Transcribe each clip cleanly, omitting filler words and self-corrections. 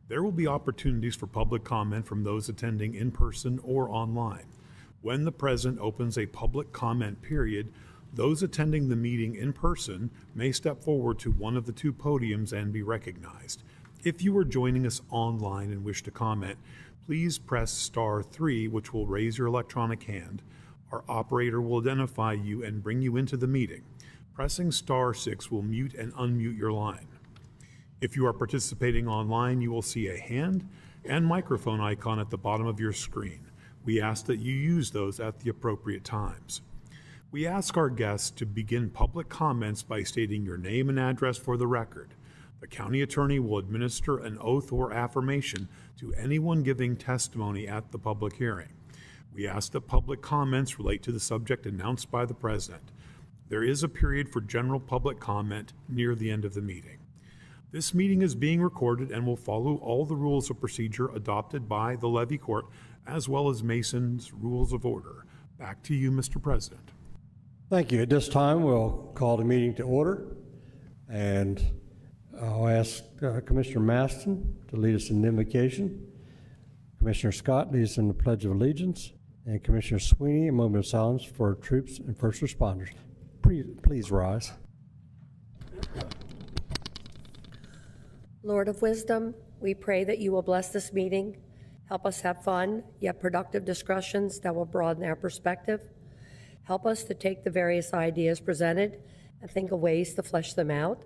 There will be opportunities for public comment from those attending in person or online. When the president opens a public comment period, those attending the meeting in person may step forward to one of the two podiums and be recognized. If you are joining us online and wish to comment, please press star 3, which will raise your electronic hand. Our operator will identify you and bring you into the meeting. Pressing star 6 will mute and unmute your line. If you are participating online, you will see a hand and microphone icon at the bottom of your screen. We ask that you use those at the appropriate times. We ask our guests to begin public comments by stating your name and address for the record. The county attorney will administer an oath or affirmation to anyone giving testimony at the public hearing. We ask that public comments relate to the subject announced by the president. There is a period for general public comment near the end of the meeting. This meeting is being recorded and will follow all the rules of procedure adopted by the Levy Court, as well as Mason's Rules of Order. Back to you, Mr. President. Thank you. At this time, we'll call the meeting to order, and I'll ask Commissioner Maston to lead us in the invocation. Commissioner Scott leads us in the Pledge of Allegiance, and Commissioner Sweeney, a moment of silence for our troops and first responders. Please rise. Lord of wisdom, we pray that you will bless this meeting, help us have fun, yet productive discussions that will broaden our perspective. Help us to take the various ideas presented and think of ways to flesh them out.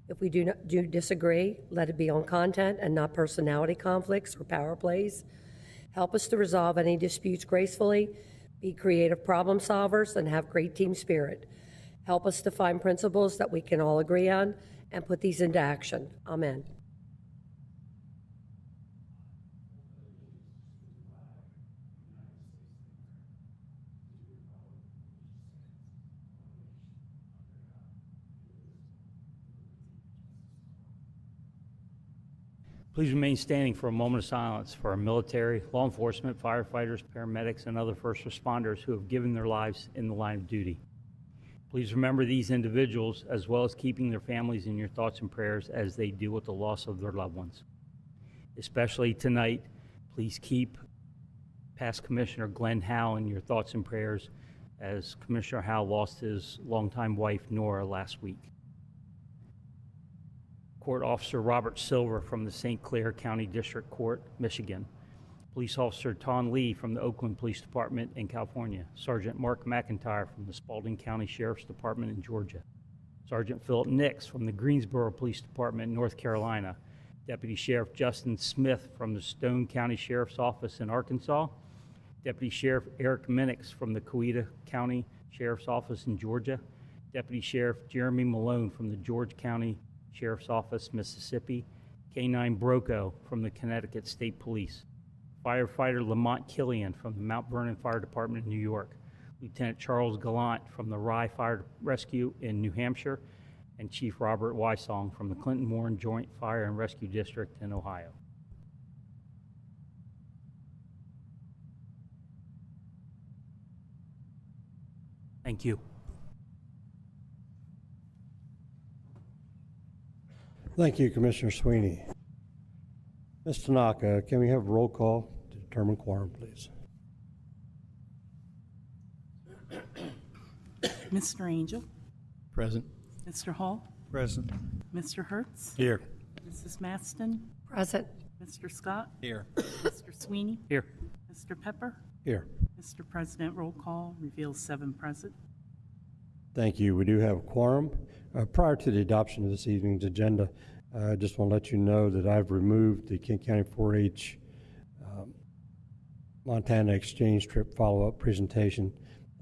If we do disagree, let it be on content and not personality conflicts or power plays. Help us to resolve any disputes gracefully, be creative problem solvers, and have great team spirit. Help us to find principles that we can all agree on and put these into action. Amen. Please remain standing for a moment of silence for our military, law enforcement, firefighters, paramedics, and other first responders who have given their lives in the line of duty. Please remember these individuals, as well as keeping their families in your thoughts and prayers as they deal with the loss of their loved ones. Especially tonight, please keep past Commissioner Glenn Howe in your thoughts and prayers as Commissioner Howe lost his longtime wife, Nora, last week. Court Officer Robert Silver from the St. Clair County District Court, Michigan. Police Officer Ton Lee from the Oakland Police Department in California. Sergeant Mark McIntyre from the Spalding County Sheriff's Department in Georgia. Sergeant Philip Nix from the Greensboro Police Department in North Carolina. Deputy Sheriff Justin Smith from the Stone County Sheriff's Office in Arkansas. Deputy Sheriff Eric Minix from the Coweta County Sheriff's Office in Georgia. Deputy Sheriff Jeremy Malone from the George County Sheriff's Office, Mississippi. K-9 Broco from the Connecticut State Police. Firefighter Lamont Killian from the Mount Vernon Fire Department in New York. Lieutenant Charles Gallant from the Rye Fire Rescue in New Hampshire. And Chief Robert Wysong from the Clinton Warren Joint Fire and Rescue District in Ohio. Thank you. Thank you, Commissioner Sweeney. Ms. Tanaka, can we have a roll call to determine quorum, please? Mr. Angel. Present. Mr. Hall. Present. Mr. Hertz. Here. Mrs. Maston. Present. Mr. Scott. Here. Mr. Sweeney. Here. Mr. Pepper. Here. Mr. President, roll call reveals 7 present. Thank you. We do have a quorum. Prior to the adoption of this evening's agenda, I just want to let you know that I've removed the King County 4-H Montana exchange trip follow-up presentation.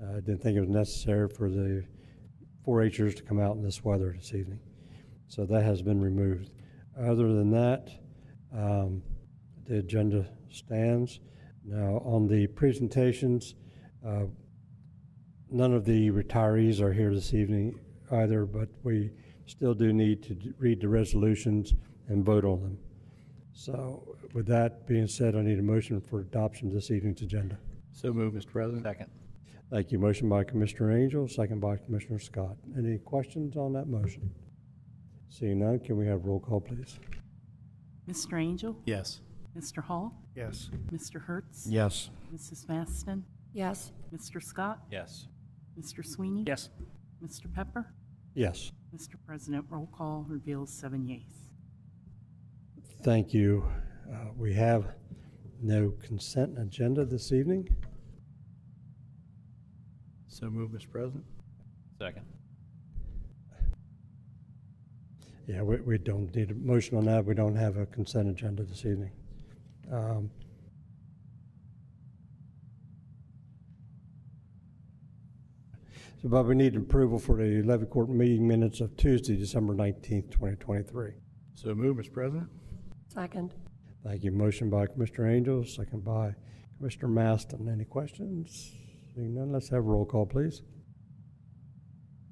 I didn't think it was necessary for the 4-Hers to come out in this weather this evening. So that has been removed. Other than that, the agenda stands. Now, on the presentations, none of the retirees are here this evening either, but we still do need to read the resolutions and vote on them. So with that being said, I need a motion for adoption of this evening's agenda. So moved, Mr. President. Second. Thank you. Motion by Commissioner Angel, second by Commissioner Scott. Any questions on that motion? Seeing none, can we have roll call, please? Mr. Angel? Yes. Mr. Hall? Yes. Mr. Hertz? Yes. Mrs. Maston? Yes. Mr. Scott? Yes. Mr. Sweeney? Yes. Mr. Pepper? Yes. Mr. President, roll call reveals 7 yeas. Thank you. We have no consent agenda this evening. So move, Mr. President. Second. Yeah, we don't need a motion on that. We don't have a consent agenda this evening. But we need approval for the Levy Court meeting minutes of Tuesday, December 19th, 2023. So move, Mr. President. Second. Thank you. Motion by Commissioner Angel, second by Commissioner Maston. Any questions? Seeing none, let's have a roll call, please.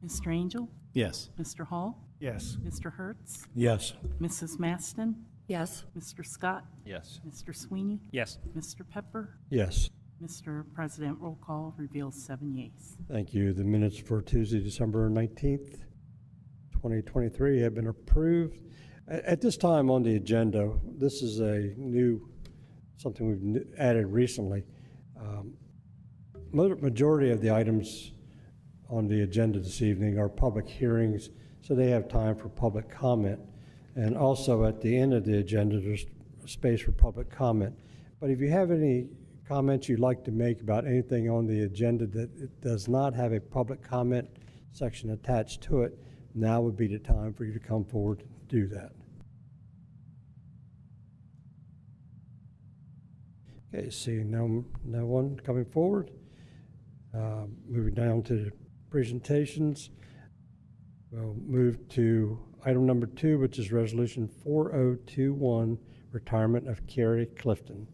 Mr. Angel? Yes. Mr. Hall? Yes. Mr. Hertz? Yes. Mrs. Maston? Yes. Mr. Scott? Yes. Mr. Sweeney? Yes. Mr. Pepper? Yes. Mr. President, roll call reveals 7 yeas. Thank you. The minutes for Tuesday, December 19th, 2023 have been approved. At this time on the agenda, this is a new, something we've added recently. Majority of the items on the agenda this evening are public hearings, so they have time for public comment. And also at the end of the agenda, there's space for public comment. But if you have any comments you'd like to make about anything on the agenda that it does not have a public comment section attached to it, now would be the time for you to come forward and do that. Okay, seeing no one coming forward. Moving down to presentations, we'll move to item number 2, which is Resolution 4021, Retirement of Carrie Clifton.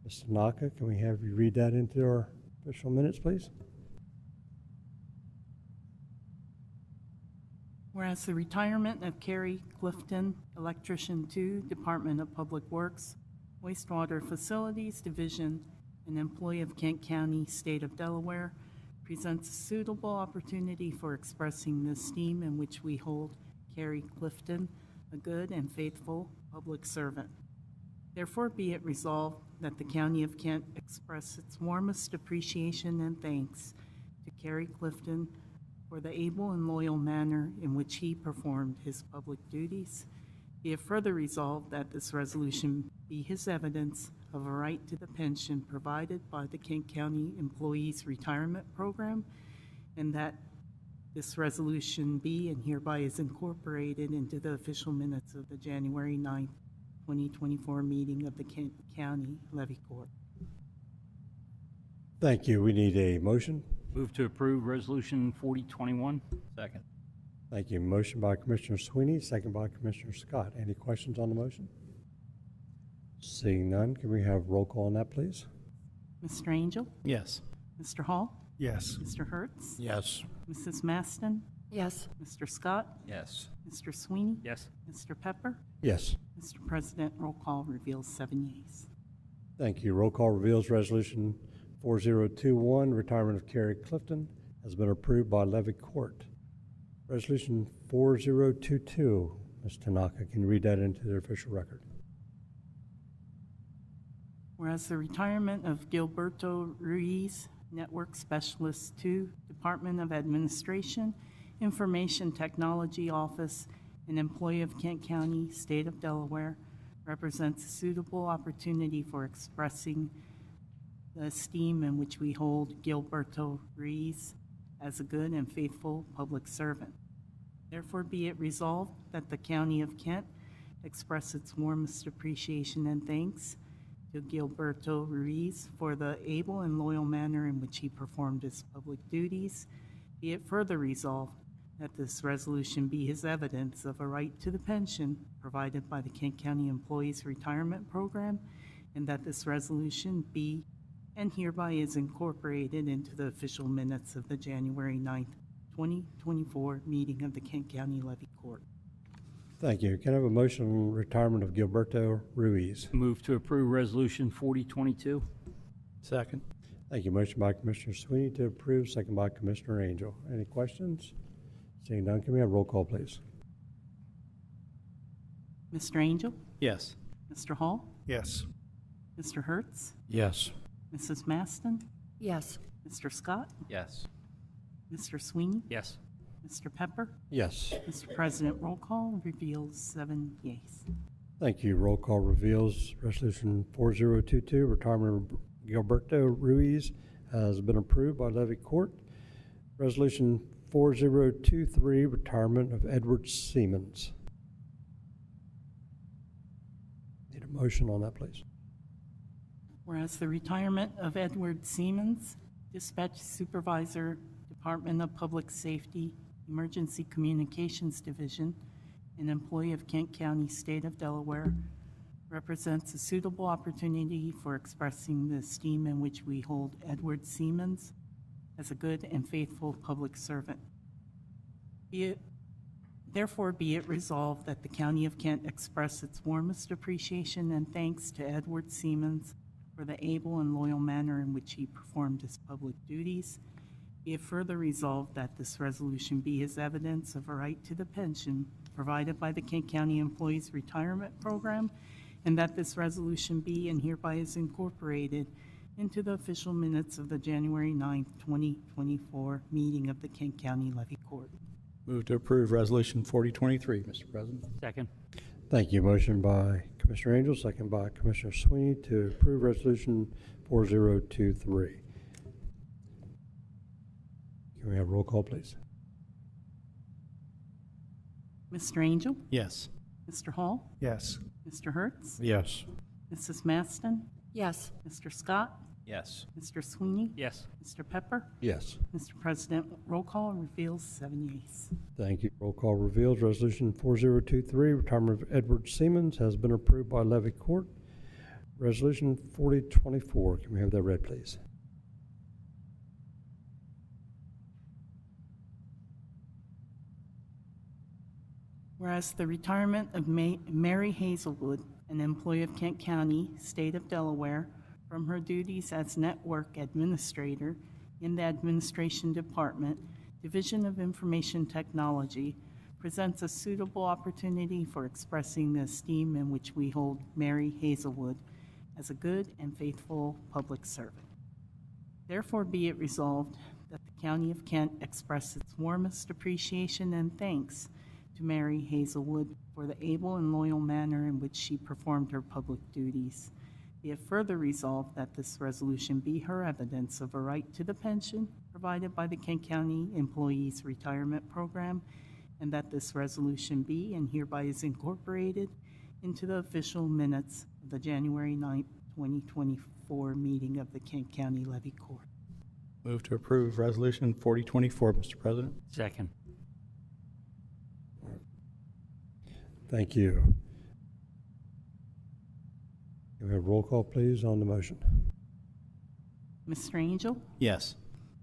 Mr. Tanaka, can we have you read that into our official minutes, please? Whereas the retirement of Carrie Clifton, Electrician 2, Department of Public Works, Wastewater Facilities Division, an employee of Kent County, State of Delaware, presents a suitable opportunity for expressing the esteem in which we hold Carrie Clifton, a good and faithful public servant. Therefore, be it resolved that the County of Kent express its warmest appreciation and thanks to Carrie Clifton for the able and loyal manner in which he performed his public duties. Be it further resolved that this resolution be his evidence of a right to the pension provided by the Kent County Employees Retirement Program, and that this resolution be and hereby is incorporated into the official minutes of the January 9th, 2024 meeting of the Kent County Levy Court. Thank you. We need a motion. Move to approve Resolution 4021. Second. Thank you. Motion by Commissioner Sweeney, second by Commissioner Scott. Any questions on the motion? Seeing none, can we have roll call on that, please? Mr. Angel? Yes. Mr. Hall? Yes. Mr. Hertz? Yes. Mrs. Maston? Yes. Mr. Scott? Yes. Mr. Sweeney? Yes. Mr. Pepper? Yes. Mr. President, roll call reveals 7 yeas. Thank you. Roll call reveals Resolution 4021, Retirement of Carrie Clifton, has been approved by Levy Court. Resolution 4022, Ms. Tanaka, can you read that into the official record? Whereas the retirement of Gilberto Ruiz, Network Specialist 2, Department of Administration, Information Technology Office, an employee of Kent County, State of Delaware, represents a suitable opportunity for expressing the esteem in which we hold Gilberto Ruiz as a good and faithful public servant. Therefore, be it resolved that the County of Kent express its warmest appreciation and thanks to Gilberto Ruiz for the able and loyal manner in which he performed his public duties. Be it further resolved that this resolution be his evidence of a right to the pension provided by the Kent County Employees Retirement Program, and that this resolution be and hereby is incorporated into the official minutes of the January 9th, 2024 meeting of the Kent County Levy Court. Thank you. Can I have a motion on retirement of Gilberto Ruiz? Move to approve Resolution 4022. Second. Thank you. Motion by Commissioner Sweeney to approve, second by Commissioner Angel. Any questions? Seeing none, can we have roll call, please? Mr. Angel? Yes. Mr. Hall? Yes. Mr. Hertz? Yes. Mrs. Maston? Yes. Mr. Scott? Yes. Mr. Sweeney? Yes. Mr. Pepper? Yes. Mr. President, roll call reveals 7 yeas. Thank you. Roll call reveals Resolution 4022, retirement of Gilberto Ruiz, has been approved by Levy Court. Resolution 4023, retirement of Edward Siemens. Need a motion on that, please. Whereas the retirement of Edward Siemens, Dispatch Supervisor, Department of Public Safety, Emergency Communications Division, an employee of Kent County, State of Delaware, represents a suitable opportunity for expressing the esteem in which we hold Edward Siemens as a good and faithful public servant. Therefore, be it resolved that the County of Kent express its warmest appreciation and thanks to Edward Siemens for the able and loyal manner in which he performed his public duties. Be it further resolved that this resolution be as evidence of a right to the pension provided by the Kent County Employees Retirement Program, and that this resolution be and hereby is incorporated into the official minutes of the January 9th, 2024 meeting of the Kent County Levy Court. Move to approve Resolution 4023, Mr. President. Second. Thank you. Motion by Commissioner Angel, second by Commissioner Sweeney to approve Resolution 4023. Can we have roll call, please? Mr. Angel? Yes. Mr. Hall? Yes. Mr. Hertz? Yes. Mrs. Maston? Yes. Mr. Scott? Yes. Mr. Sweeney? Yes. Mr. Pepper? Yes. Mr. President, roll call reveals 7 yeas. Thank you. Roll call reveals Resolution 4023, retirement of Edward Siemens, has been approved by Levy Court. Resolution 4024, can we have that read, please? Whereas the retirement of Mary Hazelwood, an employee of Kent County, State of Delaware, from her duties as Network Administrator in the Administration Department, Division of Information Technology, presents a suitable opportunity for expressing the esteem in which we hold Mary Hazelwood as a good and faithful public servant. Therefore, be it resolved that the County of Kent express its warmest appreciation and thanks to Mary Hazelwood for the able and loyal manner in which she performed her public duties. Be it further resolved that this resolution be her evidence of a right to the pension provided by the Kent County Employees Retirement Program, and that this resolution be and hereby is incorporated into the official minutes of the January 9th, 2024 meeting of the Kent County Levy Court. Move to approve Resolution 4024, Mr. President. Second. Thank you. Can we have roll call, please, on the motion? Mr. Angel? Yes.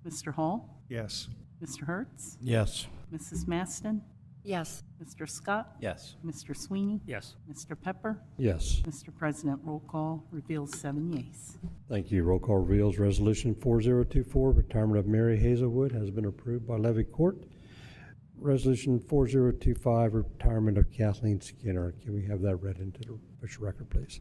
Mr. Hall? Yes. Mr. Hertz? Yes. Mrs. Maston? Yes. Mr. Scott? Yes. Mr. Sweeney? Yes. Mr. Pepper? Yes. Mr. President, roll call reveals 7 yeas. Thank you. Roll call reveals Resolution 4024, retirement of Mary Hazelwood, has been approved by Levy Court. Resolution 4025, retirement of Kathleen Skinner. Can we have that read into the official record, please?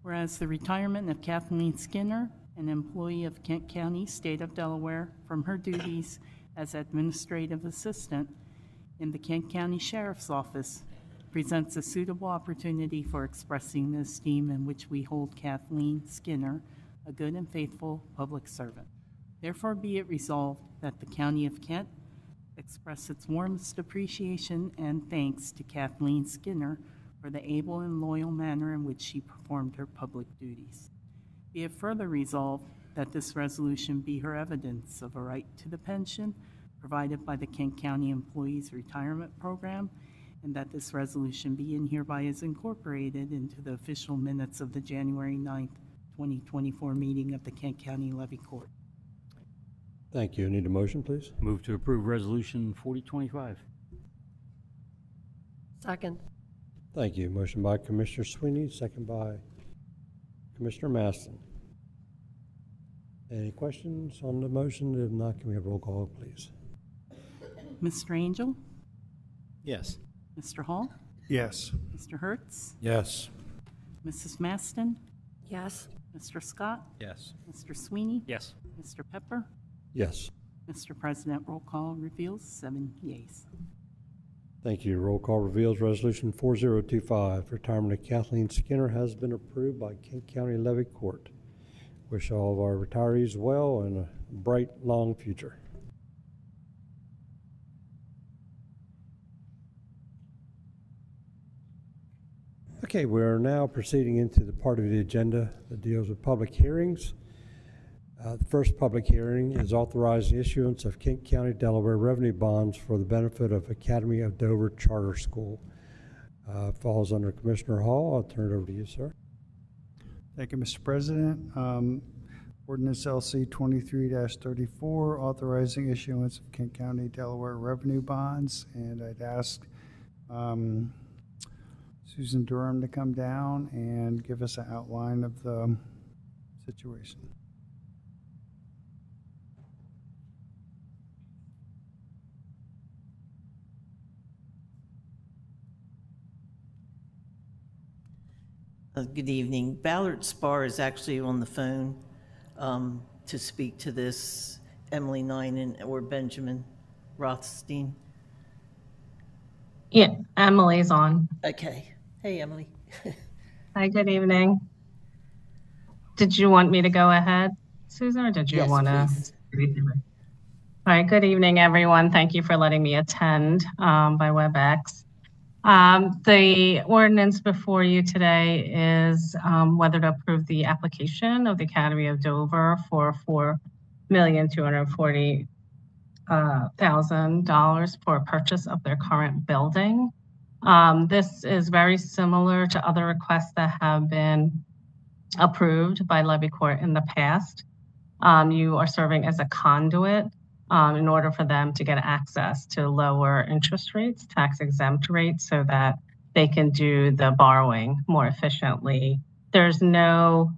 Whereas the retirement of Kathleen Skinner, an employee of Kent County, State of Delaware, from her duties as administrative assistant in the Kent County Sheriff's Office, presents a suitable opportunity for expressing the esteem in which we hold Kathleen Skinner, a good and faithful public servant. Therefore, be it resolved that the County of Kent express its warmest appreciation and thanks to Kathleen Skinner for the able and loyal manner in which she performed her public duties. Be it further resolved that this resolution be her evidence of a right to the pension provided by the Kent County Employees Retirement Program, and that this resolution be and hereby is incorporated into the official minutes of the January 9th, 2024 meeting of the Kent County Levy Court. Thank you. Need a motion, please? Move to approve Resolution 4025. Second. Thank you. Motion by Commissioner Sweeney, second by Commissioner Maston. Any questions on the motion? If not, can we have roll call, please? Mr. Angel? Yes. Mr. Hall? Yes. Mr. Hertz? Yes. Mrs. Maston? Yes. Mr. Scott? Yes. Mr. Sweeney? Yes. Mr. Pepper? Yes. Mr. President, roll call reveals 7 yeas. Thank you. Roll call reveals Resolution 4025, retirement of Kathleen Skinner, has been approved by Kent County Levy Court. Wish all of our retirees well and a bright, long future. Okay, we are now proceeding into the part of the agenda that deals with public hearings. The first public hearing is authorizing issuance of Kent County, Delaware revenue bonds for the benefit of Academy of Dover Charter School. Falls under Commissioner Hall. I'll turn it over to you, sir. Thank you, Mr. President. Ordinance LC 23-34, authorizing issuance of Kent County, Delaware revenue bonds. And I'd ask Susan Durham to come down and give us an outline of the situation. Good evening. Ballard Spar is actually on the phone to speak to this. Emily Ninen or Benjamin Rothstein. Yeah, Emily's on. Okay. Hey, Emily. Hi, good evening. Did you want me to go ahead, Susan, or did you Yes, want to? please. All right, good evening, everyone. Thank you for letting me attend by WebEx. The ordinance before you today is whether to approve the application of the Academy of Dover for $4,240,000 for purchase of their current building. This is very similar to other requests that have been approved by Levy Court in the past. You are serving as a conduit in order for them to get access to lower interest rates, tax exempt rates, so that they can do the borrowing more efficiently. There's no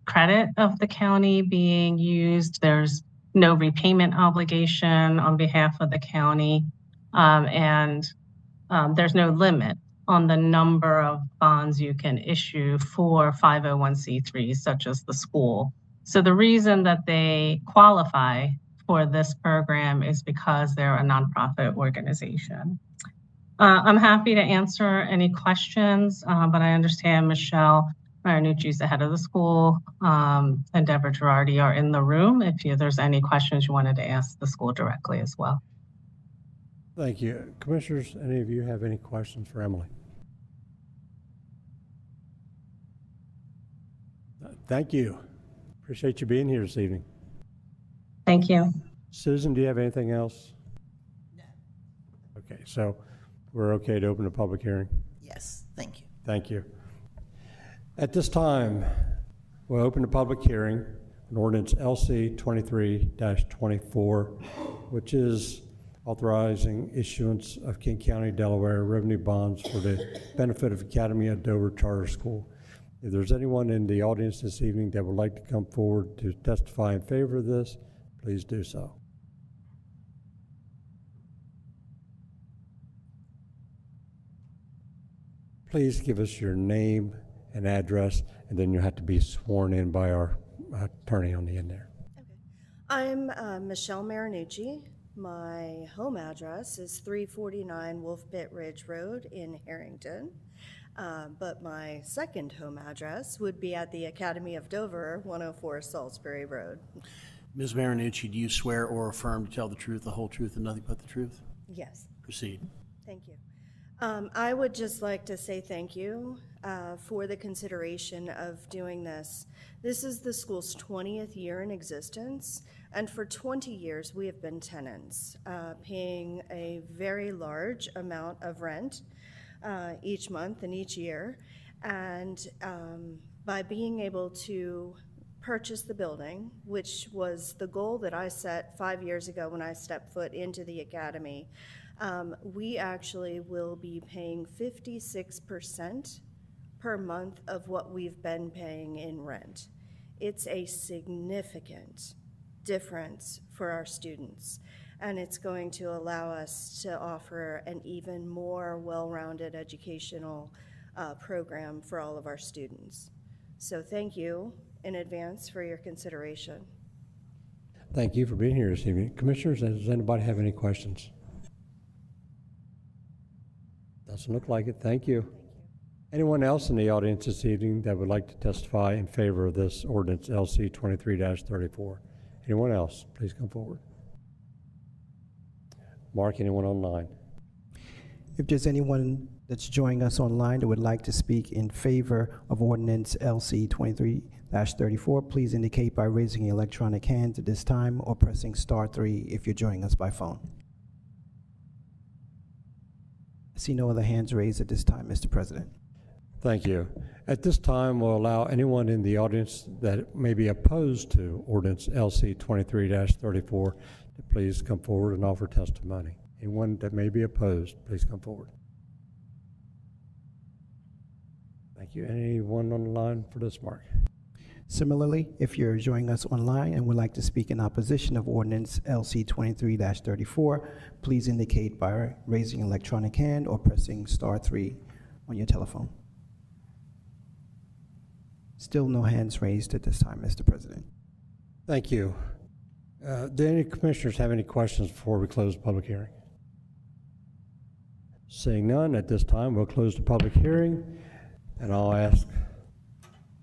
credit of the county being used. There's no repayment obligation on behalf of the county. And there's no limit on the number of bonds you can issue for 501c3s, such as the school. So the reason that they qualify for this program is because they're a nonprofit organization. I'm happy to answer any questions, but I understand Michelle Marinucci is the head of the school, and Deborah Girardi are in the room if there's any questions you wanted to ask the school directly as well. Thank you. Commissioners, any of you have any questions for Emily? Thank you. Appreciate you being here this evening. Thank you. Susan, do you have anything else? No. Okay, so we're okay to open a public hearing? Yes, thank you. Thank you. At this time, we'll open a public hearing on ordinance LC 23-24, which is authorizing issuance of King County, Delaware revenue bonds for the benefit of Academy of Dover Charter School. If there's anyone in the audience this evening that would like to come forward to testify in favor of this, please do so. Please give us your name and address, and then you have to be sworn in by our attorney on the end there. Okay. I'm Michelle Marinucci. My home address is 349 Wolfbit Ridge Road in Harrington. But my second home address would be at the Academy of Dover, 104 Salisbury Road. Ms. Marinucci, do you swear or affirm to tell the truth, the whole truth, and nothing but the truth? Yes. Proceed. Thank you. I would just like to say thank you for the consideration of doing this. This is the school's 20th year in existence, and for 20 years we have been tenants, paying a very large amount of rent each month and each year. And by being able to purchase the building, which was the goal that I set 5 years ago when I stepped foot into the academy, we actually will be paying 56% per month of what we've been paying in rent. It's a significant difference for our students, and it's going to allow us to offer an even more well-rounded educational program for all of our students. So thank you in advance for your consideration. Thank you for being here this evening. Commissioners, does anybody have any questions? Doesn't look like it. Thank you. Anyone else in the audience this evening that would like to testify in favor of this ordinance LC 23-34? Anyone else? Please come forward. Mark, anyone online? If there's anyone that's joining us online that would like to speak in favor of ordinance LC 23-34, please indicate by raising your electronic hand at this time or pressing *3 if you're joining us by phone. I see no other hands raised at this time, Mr. President. Thank you. At this time, we'll allow anyone in the audience that may be opposed to ordinance LC 23-34 to please come forward and offer testimony. Anyone that may be opposed, please come forward. Thank you. Anyone on the line for this, Mark? Similarly, if you're joining us online and would like to speak in opposition of ordinance LC 23-34, please indicate by raising an electronic hand or pressing *3 on your telephone. Still no hands raised at this time, Mr. President. Thank you. Do any commissioners have any questions before we close the public hearing? Seeing none, at this time, we'll close the public hearing, and I'll ask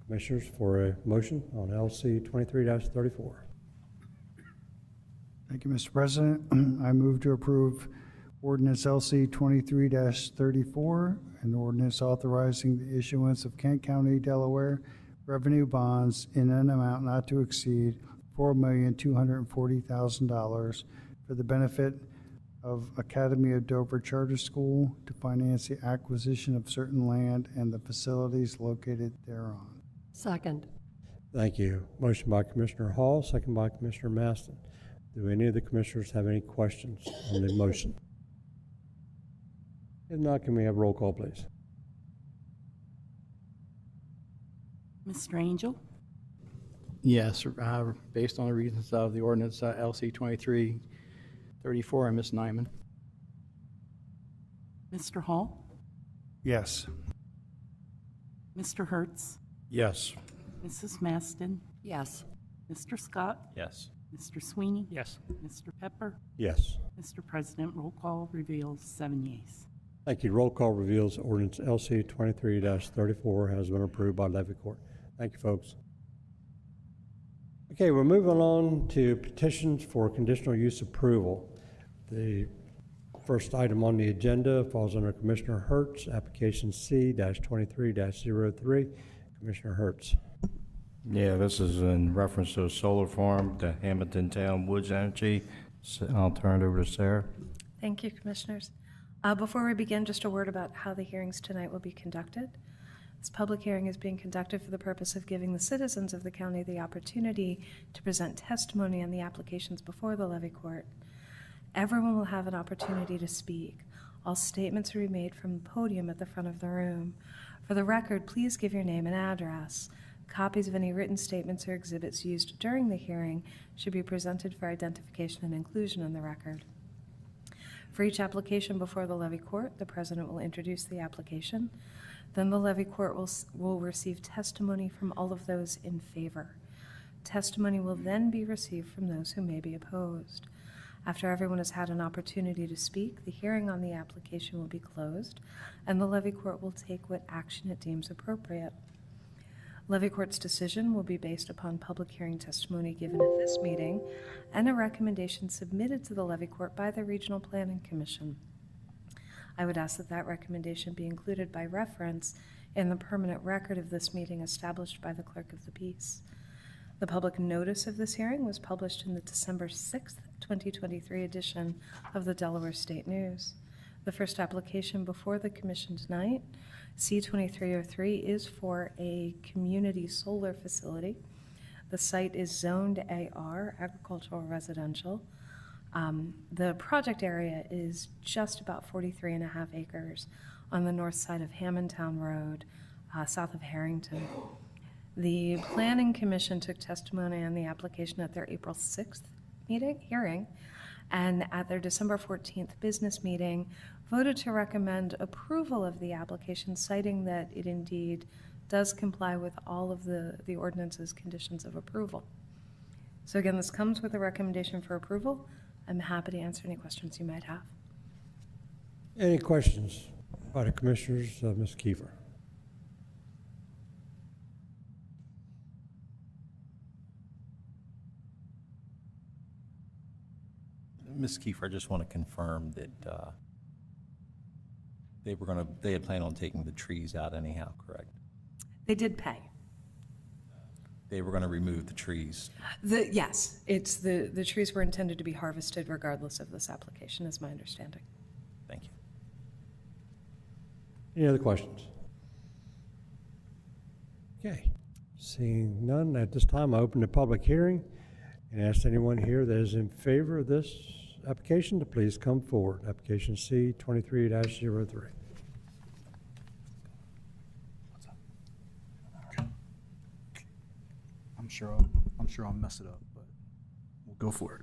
commissioners for a motion on LC 23-34. Thank you, Mr. President. I move to approve ordinance LC 23-34, an ordinance authorizing the issuance of Kent County, Delaware revenue bonds in an amount not to exceed $4,240,000 for the benefit of Academy of Dover Charter School to finance the acquisition of certain land and the facilities located thereon. Second. Thank you. Motion by Commissioner Hall, second by Commissioner Maston. Do any of the commissioners have any questions on the motion? If not, can we have roll call, please? Mr. Angel? Yes, based on the reasons of the ordinance LC 23-34, and Ms. Nyman. Mr. Hall? Yes. Mr. Hertz? Yes. Mrs. Maston? Yes. Mr. Scott? Yes. Mr. Sweeney? Yes. Mr. Pepper? Yes. Mr. President, roll call reveals 7 yeas. Thank you. Roll call reveals ordinance LC 23-34 has been approved by Levy Court. Thank you, folks. Okay, we're moving on to petitions for conditional use approval. The first item on the agenda falls under Commissioner Hertz, application C-23-03. Commissioner Hertz. Yeah, this is in reference to a solar farm, the Hamilton Town Woods Energy. So I'll turn it over to Sarah. Thank you, Commissioners. Before we begin, just a word about how the hearings tonight will be conducted. This public hearing is being conducted for the purpose of giving the citizens of the county the opportunity to present testimony on the applications before the levy court. Everyone will have an opportunity to speak. All statements will be made from the podium at the front of the room. For the record, please give your name and address. Copies of any written statements or exhibits used during the hearing should be presented for identification and inclusion in the record. For each application before the levy court, the president will introduce the application. Then the levy court will receive testimony from all of those in favor. Testimony will then be received from those who may be opposed. After everyone has had an opportunity to speak, the hearing on the application will be closed, and the levy court will take what action it deems appropriate. Levy court's decision will be based upon public hearing testimony given at this meeting and a recommendation submitted to the levy court by the Regional Planning Commission. I would ask that that recommendation be included by reference in the permanent record of this meeting established by the Clerk of the Peace. The public notice of this hearing was published in the December 6th, 2023 edition of the Delaware State News. The first application before the Commission tonight, C-2303, is for a community solar facility. The site is zoned AR, agricultural residential. The project area is just about 43.5 acres on the north side of Hammondtown Road, south of Harrington. The Planning Commission took testimony on the application at their April 6th hearing and at their December 14th business meeting, voted to recommend approval of the application, citing that it indeed does comply with all of the ordinance's conditions of approval. So again, this comes with a recommendation for approval. I'm happy to answer any questions you might have. Any questions by the commissioners? Ms. Kiefer. Ms. Kiefer, I just want to confirm that they had planned on taking the trees out anyhow, correct? They did pay. They were going to remove the trees. Yes, it's the trees were intended to be harvested regardless of this application, is my understanding. Thank you. Any other questions? Okay. Seeing none, at this time I open the public hearing and ask anyone here that is in favor of this application to please come forward. Application C 23-03. I'm sure I'll mess it up, but we'll go for it.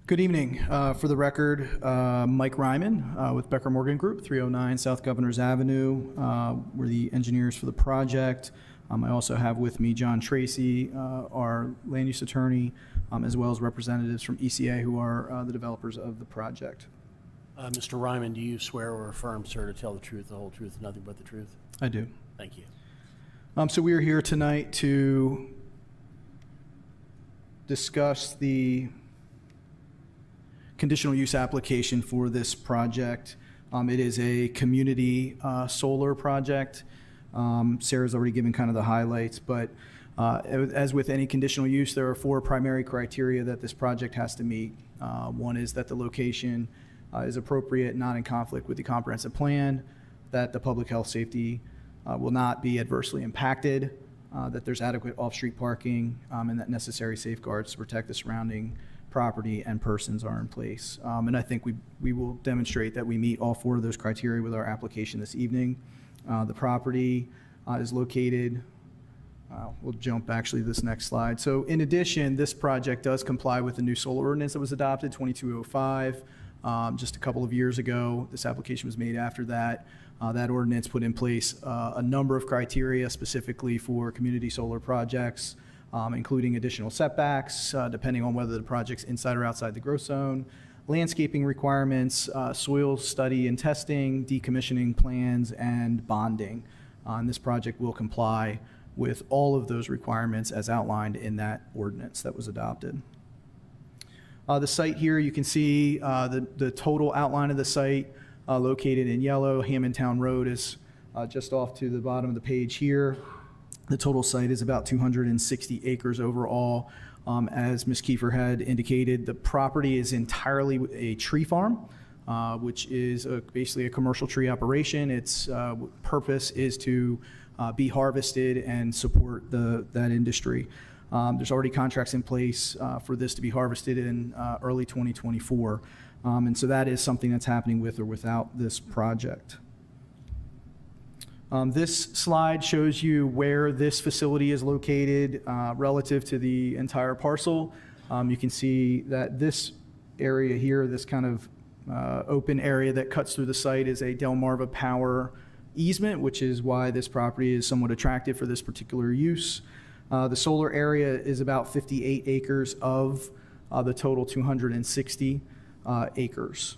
Good evening. For the record, Mike Ryman with Becker Morgan Group, 309 South Governors Avenue. We're the engineers for the project. I also have with me John Tracy, our land use attorney, as well as representatives from ECA, who are the developers of the project. Mr. Ryman, do you swear or affirm, sir, to tell the truth, the whole truth, and nothing but the truth? I do. Thank you. So we are here tonight to discuss the conditional use application for this project. It is a community solar project. Sarah's already given kind of the highlights, but as with any conditional use, there are 4 primary criteria that this project has to meet. One is that the location is appropriate, not in conflict with the comprehensive plan, that the public health safety will not be adversely impacted, that there's adequate off-street parking, and that necessary safeguards to protect the surrounding property and persons are in place. And I think we will demonstrate that we meet all 4 of those criteria with our application this evening. The property is located, we'll jump actually to this next slide. So in addition, this project does comply with the new solar ordinance that was adopted, 2205, just a couple of years ago. This application was made after that. That ordinance put in place a number of criteria specifically for community solar projects, including additional setbacks, depending on whether the project's inside or outside the growth zone, landscaping requirements, soil study and testing, decommissioning plans, and bonding. And this project will comply with all of those requirements as outlined in that ordinance that was adopted. The site here, you can see the total outline of the site located in yellow. Hammondtown Road is just off to the bottom of the page here. The total site is about 260 acres overall. As Ms. Kiefer had indicated, the property is entirely a tree farm, which is basically a commercial tree operation. Its purpose is to be harvested and support that industry. There's already contracts in place for this to be harvested in early 2024. And so that is something that's happening with or without this project. This slide shows you where this facility is located relative to the entire parcel. You can see that this area here, this kind of open area that cuts through the site, is a Delmarva Power easement, which is why this property is somewhat attractive for this particular use. The solar area is about 58 acres of the total 260 acres.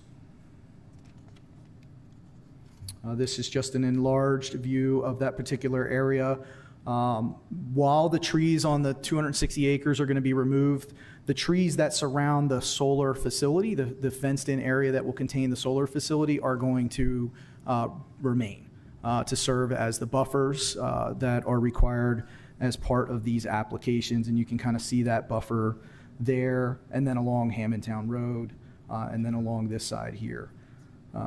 This is just an enlarged view of that particular area. While the trees on the 260 acres are going to be removed, the trees that surround the solar facility, the fenced-in area that will contain the solar facility, are going to remain to serve as the buffers that are required as part of these applications. And you can kind of see that buffer there, and then along Hammondtown Road, and then along this side here.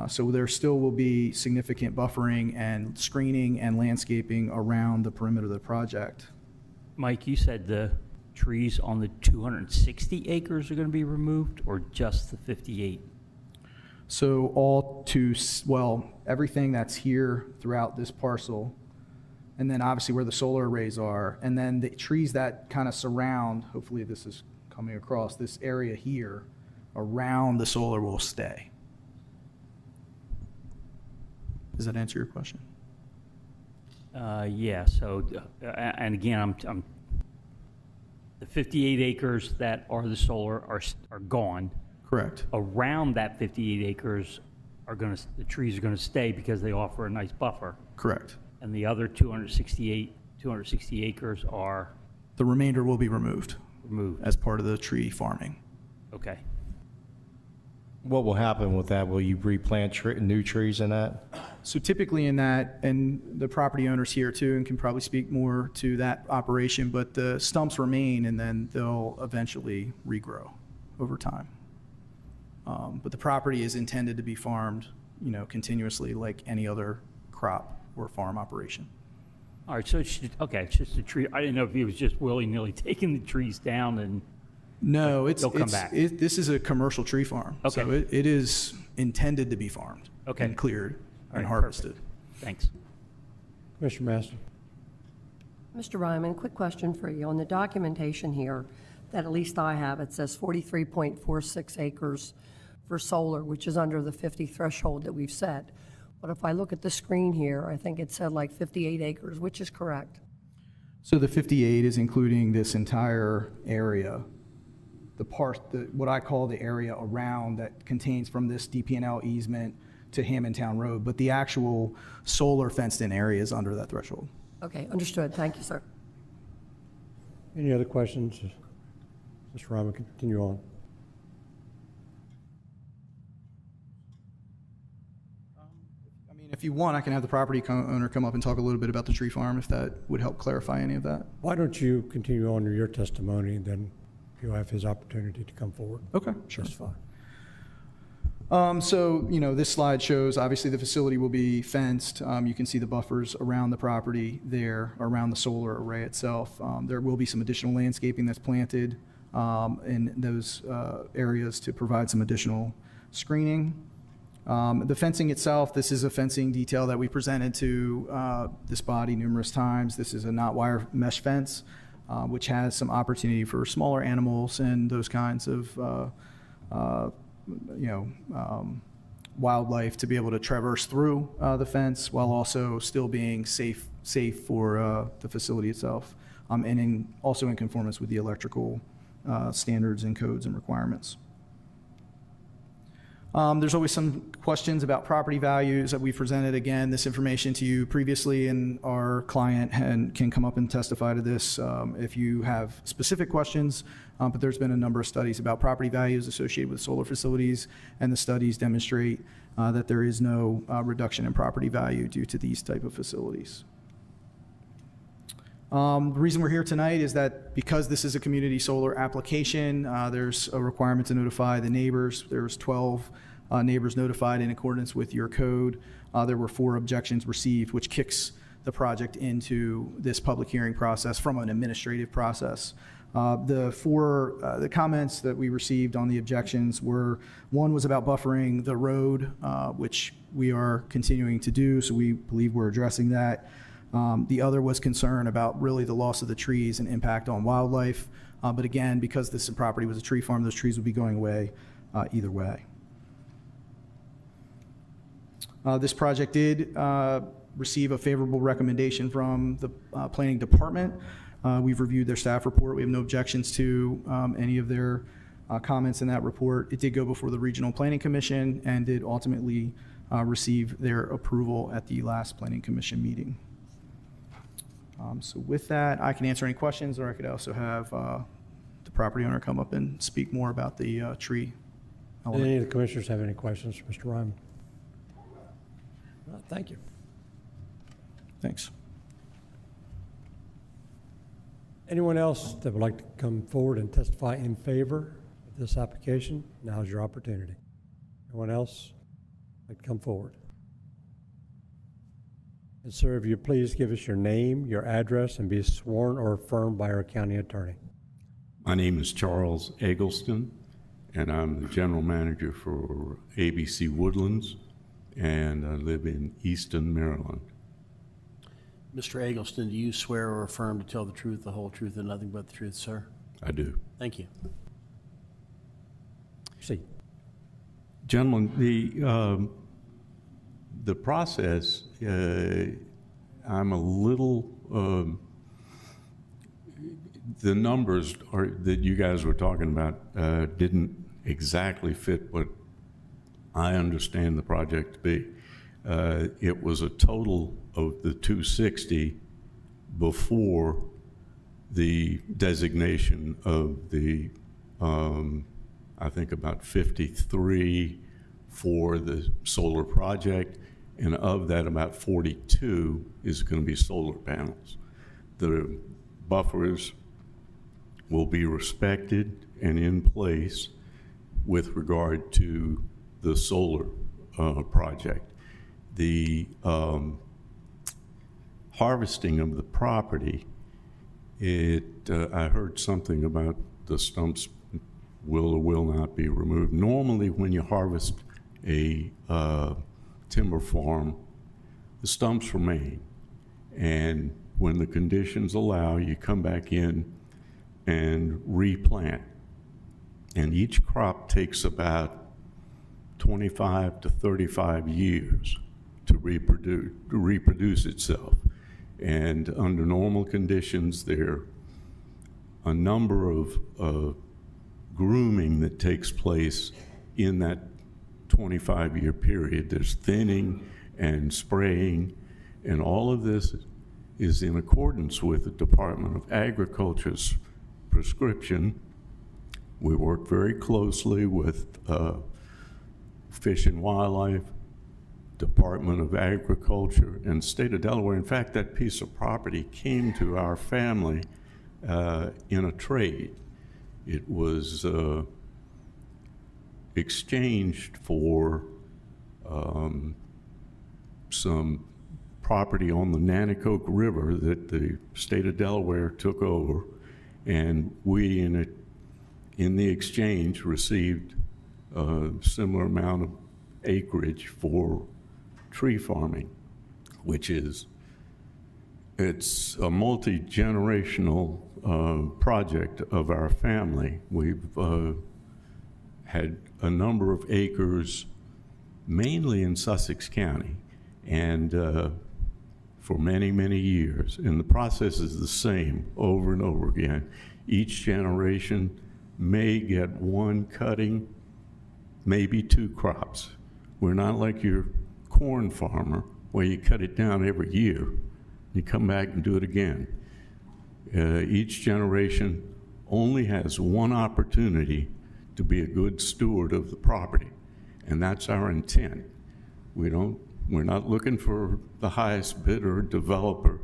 So there still will be significant buffering and screening and landscaping around the perimeter of the project. Mike, you said the trees on the 260 acres are going to be removed, or just the 58? So everything that's here throughout this parcel, and then obviously where the solar arrays are, and then the trees that kind of surround, hopefully this is coming across, this area here, around the solar will stay. Does that answer your question? Yeah, so, and again, I'm the 58 acres that are the solar are gone. Correct. Around that 58 acres the trees are gonna stay because they offer a nice buffer. Correct. And the other 260 acres are The remainder will be removed removed. as part of the tree farming. Okay. What will happen with that? Will you replant new trees in that? So typically in that, and the property owner's here too and can probably speak more to that operation, but the stumps remain and then they'll eventually regrow over time. But the property is intended to be farmed, continuously like any other crop or farm operation. All right, so it's just a tree. I didn't know if he was just willy-nilly taking the trees down and No, they'll come back. This is a commercial tree farm. Okay. So it is intended to be farmed Okay. and cleared All and right, harvested. perfect. Thanks. Commissioner Master. Mr. Ryman, quick question for you. On the documentation here, that at least I have, it says 43.46 acres for solar, which is under the 50 threshold that we've set. But if I look at the screen here, I think it said like 58 acres, which is correct. So the 58 is including this entire area, what I call the area around that contains from this DP&L easement to Hammondtown Road, but the actual solar fenced-in area is under that threshold. Okay, understood. Thank you, sir. Any other questions? Mr. Ryman, continue on. If you want, I can have the property owner come up and talk a little bit about the tree farm, if that would help clarify any of that. Why don't you continue on with your testimony, then you'll have his opportunity to come forward. Okay, sure. That's fine. This slide shows, obviously, the facility will be fenced. You can see the buffers around the property there, around the solar array itself. There will be some additional landscaping that's planted in those areas to provide some additional screening. The fencing itself, this is a fencing detail that we presented to this body numerous times. This is a not wire mesh fence, which has some opportunity for smaller animals and those kinds of wildlife to be able to traverse through the fence while also still being safe for the facility itself, and also in conformance with the electrical standards and codes and requirements. There's always some questions about property values that we presented, again, this information to you previously, and our client can come up and testify to this if you have specific questions. But there's been a number of studies about property values associated with solar facilities, and the studies demonstrate that there is no reduction in property value due to these type of facilities. The reason we're here tonight is that because this is a community solar application, there's a requirement to notify the neighbors. There's 12 neighbors notified in accordance with your code. There were 4 objections received, which kicks the project into this public hearing process from an administrative process. The comments that we received on the objections were, one was about buffering the road, which we are continuing to do, so we believe we're addressing that. The other was concern about really the loss of the trees and impact on wildlife. But again, because this property was a tree farm, those trees would be going away either way. This project did receive a favorable recommendation from the planning department. We've reviewed their staff report. We have no objections to any of their comments in that report. It did go before the Regional Planning Commission and did ultimately receive their approval at the last Planning Commission meeting. So with that, I can answer any questions, or I could also have the property owner come up and speak more about the tree element. Do any of the commissioners have any questions for Mr. Ryman? Thank you. Thanks. Anyone else that would like to come forward and testify in favor of this application? Now's your opportunity. Anyone else like to come forward? And sir, if you please give us your name, your address, and be sworn or affirmed by our county attorney. My name is Charles Eggleston, and I'm the general manager for ABC Woodlands, and I live in Easton, Maryland. Mr. Eggleston, do you swear or affirm to tell the truth, the whole truth, and nothing but the truth, sir? I do. Thank you. Proceed. Gentlemen, the process, I'm a little, the numbers that you guys were talking about didn't exactly fit what I understand the project to be. It was a total of the 260 before the designation of the, I think about 53 for the solar project, and of that about 42 is going to be solar panels. The buffers will be respected and in place with regard to the solar project. The harvesting of the property, I heard something about the stumps will or will not be removed. Normally when you harvest a timber farm, the stumps remain, and when the conditions allow, you come back in and replant. And each crop takes about 25 to 35 years to reproduce itself. And under normal conditions, there are a number of grooming that takes place in that 25-year period. There's thinning and spraying, and all of this is in accordance with the Department of Agriculture's prescription. We work very closely with Fish and Wildlife, Department of Agriculture, and State of Delaware. In fact, that piece of property came to our family in a trade. It was exchanged for some property on the Nanticoke River that the State of Delaware took over, and we in the exchange received a similar amount of acreage for tree farming, which is, it's a multi-generational project of our family. We've had a number of acres, mainly in Sussex County, and for many, many years. And the process is the same over and over again. Each generation may get one cutting, maybe two crops. We're not like your corn farmer where you cut it down every year. You come back and do it again. Each generation only has one opportunity to be a good steward of the property, and that's our intent. We're not looking for the highest bidder or developer.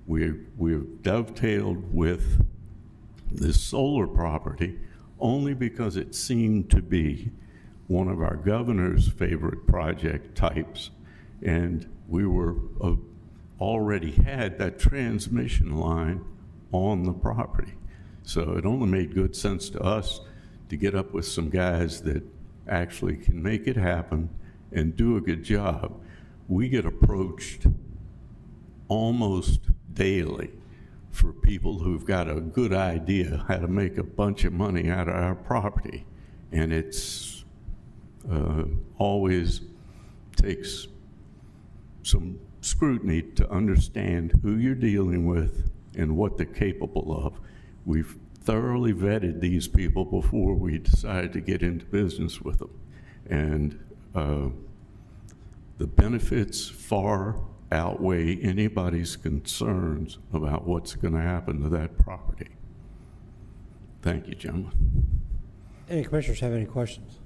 We're dovetailed with this solar property only because it seemed to be one of our governor's favorite project types, and we were already had that transmission line on the property. So it only made good sense to us to get up with some guys that actually can make it happen and do a good job. We get approached almost daily for people who've got a good idea how to make a bunch of money out of our property, and it's always takes some scrutiny to understand who you're dealing with and what they're capable of. We've thoroughly vetted these people before we decided to get into business with them, and the benefits far outweigh anybody's concerns about what's going to happen to that property. Thank you, gentlemen. Any commissioners have any questions?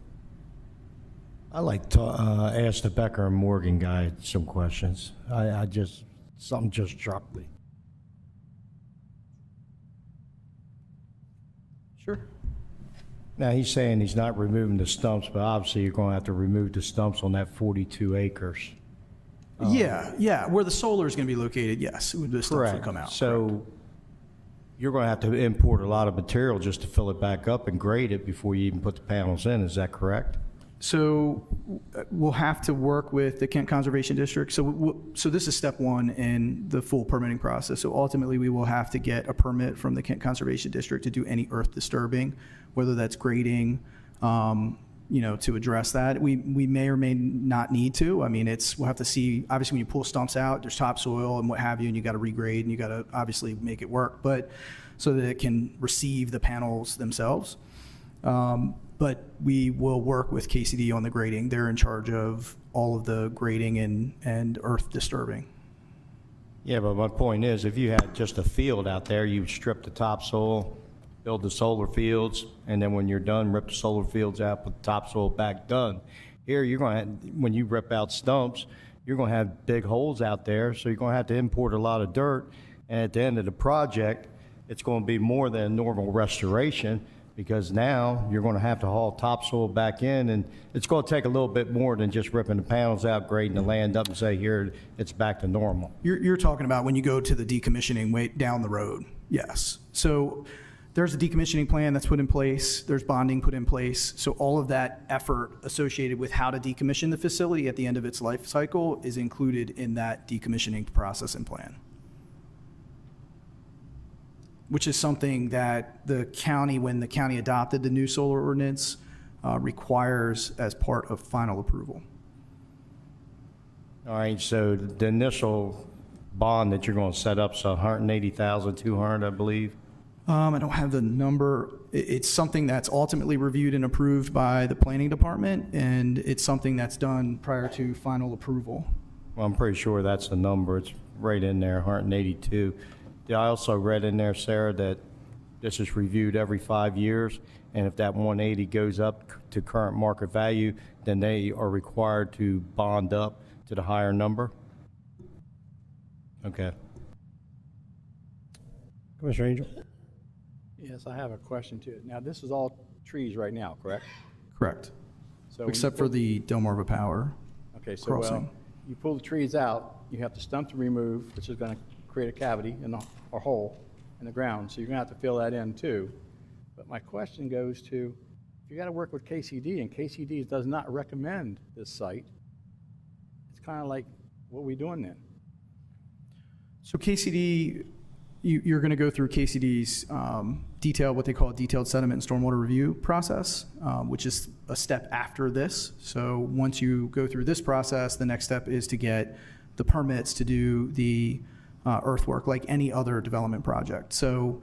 I'd like to ask the Becker and Morgan guy some questions. Something just struck me. Sure. Now, he's saying he's not removing the stumps, but obviously you're going to have to remove the stumps on that 42 acres. Yeah, where the solar is going to be located, yes, the stumps will come out. So you're going to have to import a lot of material just to fill it back up and grade it before you even put the panels in, is that correct? So we'll have to work with the Kent Conservation District. So this is step one in the full permitting process. So ultimately, we will have to get a permit from the Kent Conservation District to do any earth disturbing, whether that's grading, to address that. We may or may not need to. I mean, we'll have to see. Obviously, when you pull stumps out, there's topsoil and what have you, and you got to regrade and you got to obviously make it work, but so that it can receive the panels themselves. But we will work with KCD on the grading. They're in charge of all of the grading and earth disturbing. Yeah, but my point is, if you had just a field out there, you would strip the topsoil, build the solar fields, and then when you're done, rip the solar fields out, put the topsoil back done. Here, you're going to, when you rip out stumps, you're going to have big holes out there, so you're going to have to import a lot of dirt. And at the end of the project, it's going to be more than normal restoration, because now you're going to have to haul topsoil back in, and it's going to take a little bit more than just ripping the panels out, grading the land up, and say, here, it's back to normal. You're talking about when you go to the decommissioning way down the road, yes. So there's a decommissioning plan that's put in place, there's bonding put in place, so all of that effort associated with how to decommission the facility at the end of its life cycle is included in that decommissioning process and plan, which is something that the county, when the county adopted the new solar ordinance, requires as part of final approval. All right, so the initial bond that you're going to set up is $180,200, I believe. I don't have the number. It's something that's ultimately reviewed and approved by the planning department, and it's something that's done prior to final approval. Well, I'm pretty sure that's the number. It's right in there, 182. I also read in there, Sarah, that this is reviewed every 5 years, and if that 180 goes up to current market value, then they are required to bond up to the higher number? Okay. Commissioner Angel? Yes, I have a question too. Now, this is all trees right now, correct? Correct. So except for the Delmarva Power okay, so crossing. well, you pull the trees out, you have the stump to remove, which is going to create a cavity in the, or hole in the ground, so you're going to have to fill that in too. But my question goes to, you got to work with KCD, and KCD does not recommend this site. It's kind of like, what are we doing then? So KCD, you're going to go through KCD's what they call a detailed sediment and stormwater review process, which is a step after this. So once you go through this process, the next step is to get the permits to do the earthwork like any other development project. So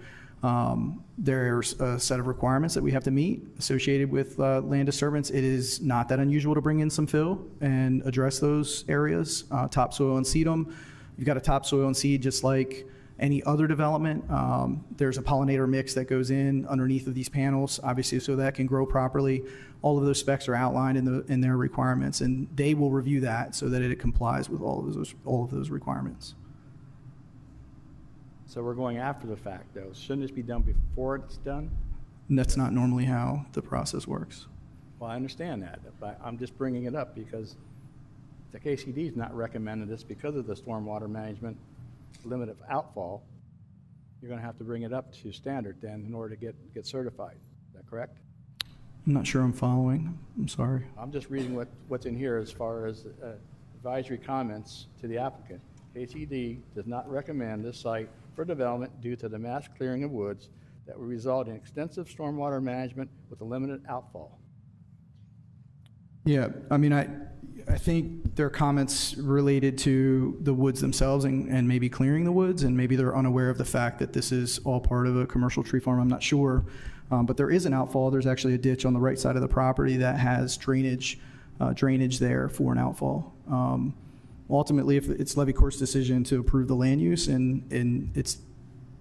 there's a set of requirements that we have to meet associated with land disturbance. It is not that unusual to bring in some fill and address those areas, topsoil and seed them. You've got a topsoil and seed just like any other development. There's a pollinator mix that goes in underneath of these panels, obviously, so that can grow properly. All of those specs are outlined in their requirements, and they will review that so that it complies with all of those requirements. So we're going after the fact, though. Shouldn't this be done before it's done? And that's not normally how the process works. Well, I understand that, but I'm just bringing it up because the KCD is not recommending this because of the stormwater management limit of outfall. You're going to have to bring it up to standard then in order to get certified. Is that correct? I'm not sure I'm following. I'm sorry. I'm just reading what's in here as far as advisory comments to the applicant. KCD does not recommend this site for development due to the mass clearing of woods that will result in extensive stormwater management with a limited outfall. Yeah, I mean, I think there are comments related to the woods themselves and maybe clearing the woods, and maybe they're unaware of the fact that this is all part of a commercial tree farm. I'm not sure, but there is an outfall. There's actually a ditch on the right side of the property that has drainage there for an outfall. Ultimately, if it's Levy Court's decision to approve the land use, and it's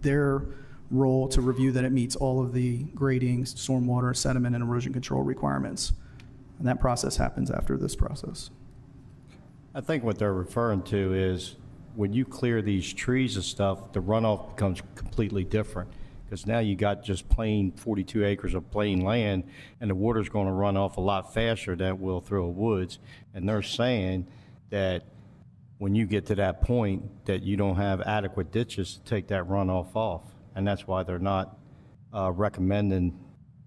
their role to review that it meets all of the grading, stormwater, sediment, and erosion control requirements. And that process happens after this process. I think what they're referring to is when you clear these trees and stuff, the runoff becomes completely different. Because now you got just plain 42 acres of plain land, and the water's going to run off a lot faster than it will through woods. And they're saying that when you get to that point that you don't have adequate ditches to take that runoff off. And that's why they're not recommending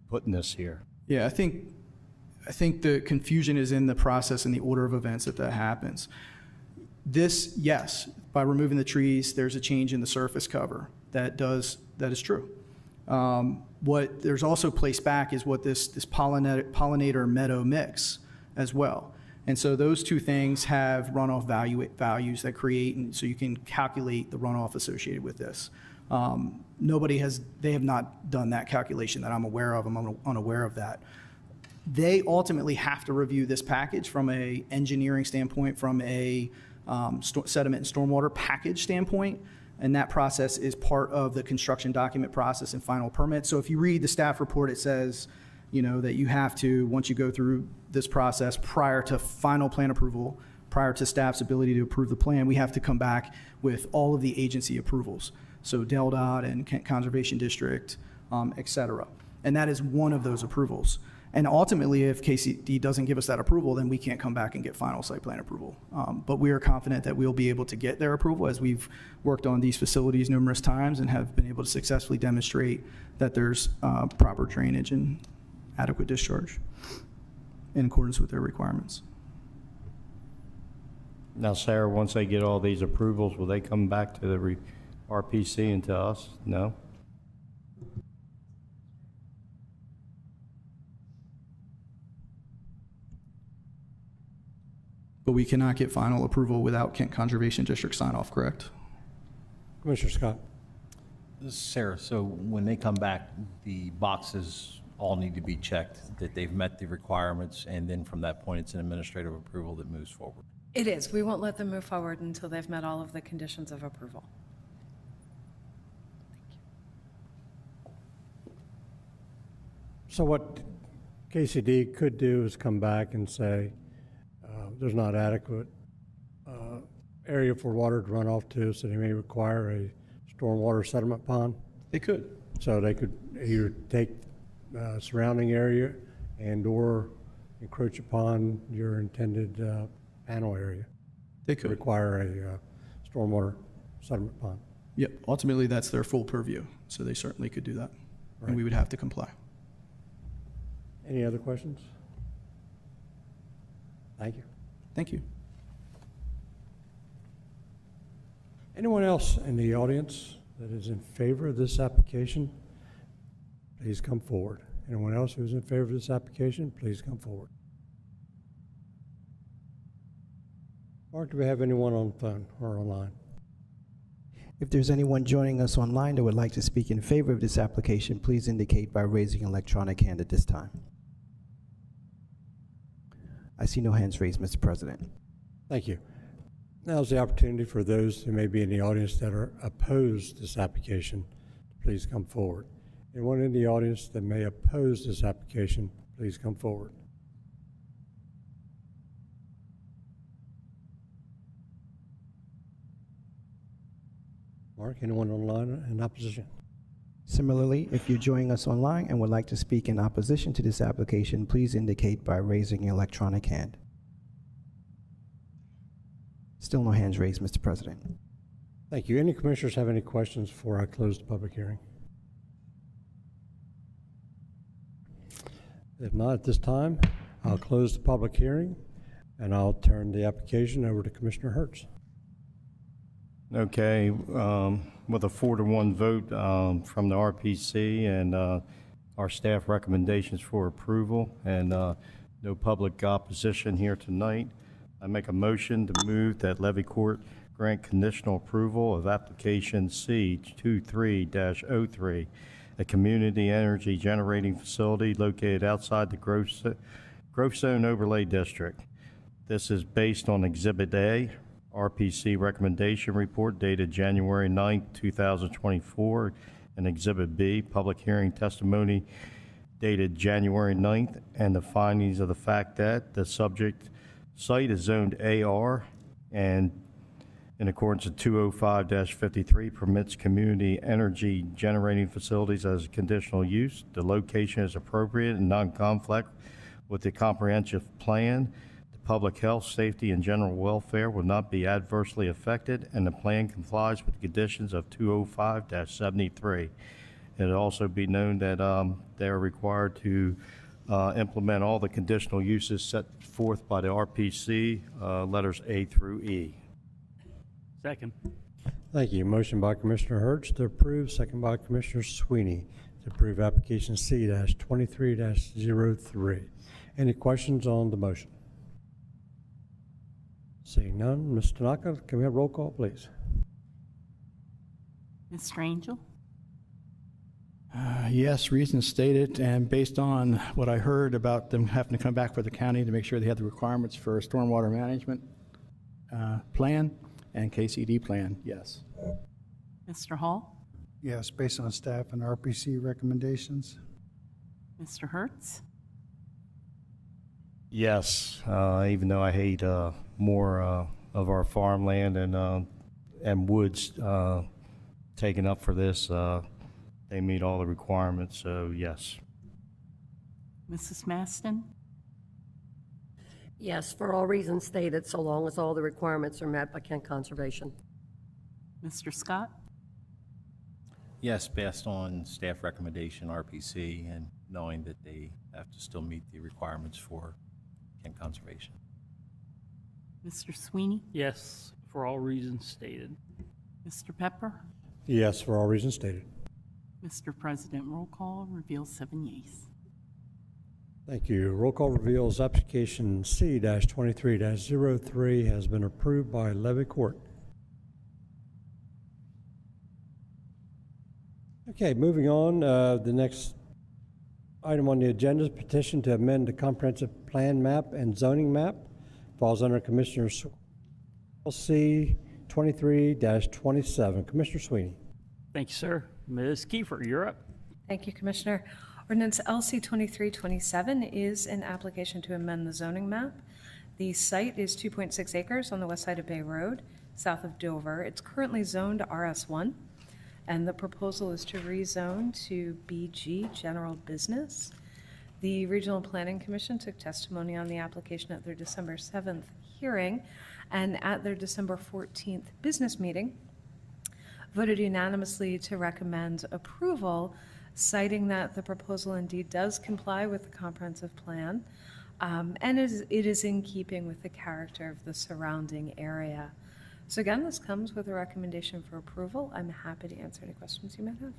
putting this here. Yeah, I think the confusion is in the process and the order of events that happens. This, yes, by removing the trees, there's a change in the surface cover. That is true. What there's also placed back is what this pollinator meadow mix as well. And so those two things have runoff values that create, and so you can calculate the runoff associated with this. They have not done that calculation that I'm aware of. I'm unaware of that. They ultimately have to review this package from a engineering standpoint, from a sediment and stormwater package standpoint, and that process is part of the construction document process and final permit. So if you read the staff report, it says, that you have to, once you go through this process prior to final plan approval, prior to staff's ability to approve the plan, we have to come back with all of the agency approvals. So DelDOT and Kent Conservation District, et cetera. And that is one of those approvals. And ultimately, if KCD doesn't give us that approval, then we can't come back and get final site plan approval. But we are confident that we'll be able to get their approval, as we've worked on these facilities numerous times and have been able to successfully demonstrate that there's proper drainage and adequate discharge in accordance with their requirements. Now, Sarah, once they get all these approvals, will they come back to the RPC and to us? No? But we cannot get final approval without Kent Conservation District sign-off, correct? Commissioner Scott. Sarah, so when they come back, the boxes all need to be checked, that they've met the requirements, and then from that point, it's an administrative approval that moves forward. It is. We won't let them move forward until they've met all of the conditions of approval. So what KCD could do is come back and say, there's not adequate area for water to run off to, so they may require a stormwater settlement pond. They could. So they could either take surrounding area and/or encroach upon your intended panel area. They could require a stormwater settlement pond. Yep. Ultimately, that's their full purview, so they certainly could do that, Right. and we would have to comply. Any other questions? Thank you. Thank you. Anyone else in the audience that is in favor of this application, please come forward. Anyone else who's in favor of this application, please come forward. Mark, do we have anyone on the phone or online? If there's anyone joining us online that would like to speak in favor of this application, please indicate by raising an electronic hand at this time. I see no hands raised, Mr. President. Thank you. Now's the opportunity for those who may be in the audience that are opposed to this application to please come forward. Anyone in the audience that may oppose this application, please come forward. Mark, anyone online in opposition? Similarly, if you're joining us online and would like to speak in opposition to this application, please indicate by raising your electronic hand. Still no hands raised, Mr. President. Thank you. Any commissioners have any questions before I close the public hearing? If not at this time, I'll close the public hearing and I'll turn the application over to Commissioner Hertz. Okay, with a 4-to-1 vote from the RPC and our staff recommendations for approval and no public opposition here tonight, I make a motion to move that Levy Court grant conditional approval of application C23-03, a community energy generating facility located outside the Growth Zone Overlay District. This is based on Exhibit A, RPC recommendation report dated January 9, 2024, and Exhibit B, public hearing testimony dated January 9th, and the findings of the fact that the subject site is zoned AR and in accordance with 205-53 permits community energy generating facilities as a conditional use. The location is appropriate and non-conflict with the comprehensive plan. Public health, safety, and general welfare will not be adversely affected, and the plan complies with the conditions of 205-73. It'll also be known that they are required to implement all the conditional uses set forth by the RPC, letters A through E. Second. Thank you. Motion by Commissioner Hertz to approve, second by Commissioner Sweeney. Is to approve application C-23-03. Any questions on the motion? Seeing none, Ms. Tanaka, can we have roll call, please? Mr. Angel? Yes, reasons stated, and based on what I heard about them having to come back for the county to make sure they have the requirements for a stormwater management plan and KCD plan, yes. Mr. Hall? Yes, based on staff and RPC recommendations. Mr. Hertz? Yes, even though I hate more of our farmland and woods taken up for this, they meet all the requirements, so yes. Mrs. Maston? Yes, for all reasons stated, so long as all the requirements are met by Kent Conservation. Mr. Scott? Yes, based on staff recommendation, RPC, and knowing that they have to still meet the requirements for Kent Conservation. Mr. Sweeney? Yes, for all reasons stated. Mr. Pepper? Yes, for all reasons stated. Mr. President, roll call reveals 7 yeas. Thank you. Roll call reveals application C-23-03 has been approved by Levy Court. Okay, moving on. The next item on the agenda is petition to amend the comprehensive plan map and zoning map. Falls under Commissioner C-23-27. Commissioner Sweeney. Thank you, sir. Ms. Kiefer, you're up. Thank you, Commissioner. Ordinance LC 2327 is an application to amend the zoning map. The site is 2.6 acres on the west side of Bay Road, south of Dover. It's currently zoned RS1, and the proposal is to rezone to BG, General Business. The Regional Planning Commission took testimony on the application at their December 7th hearing, and at their December 14th business meeting, voted unanimously to recommend approval, citing that the proposal indeed does comply with the comprehensive plan, and it is in keeping with the character of the surrounding area. So again, this comes with a recommendation for approval. I'm happy to answer any questions you might have.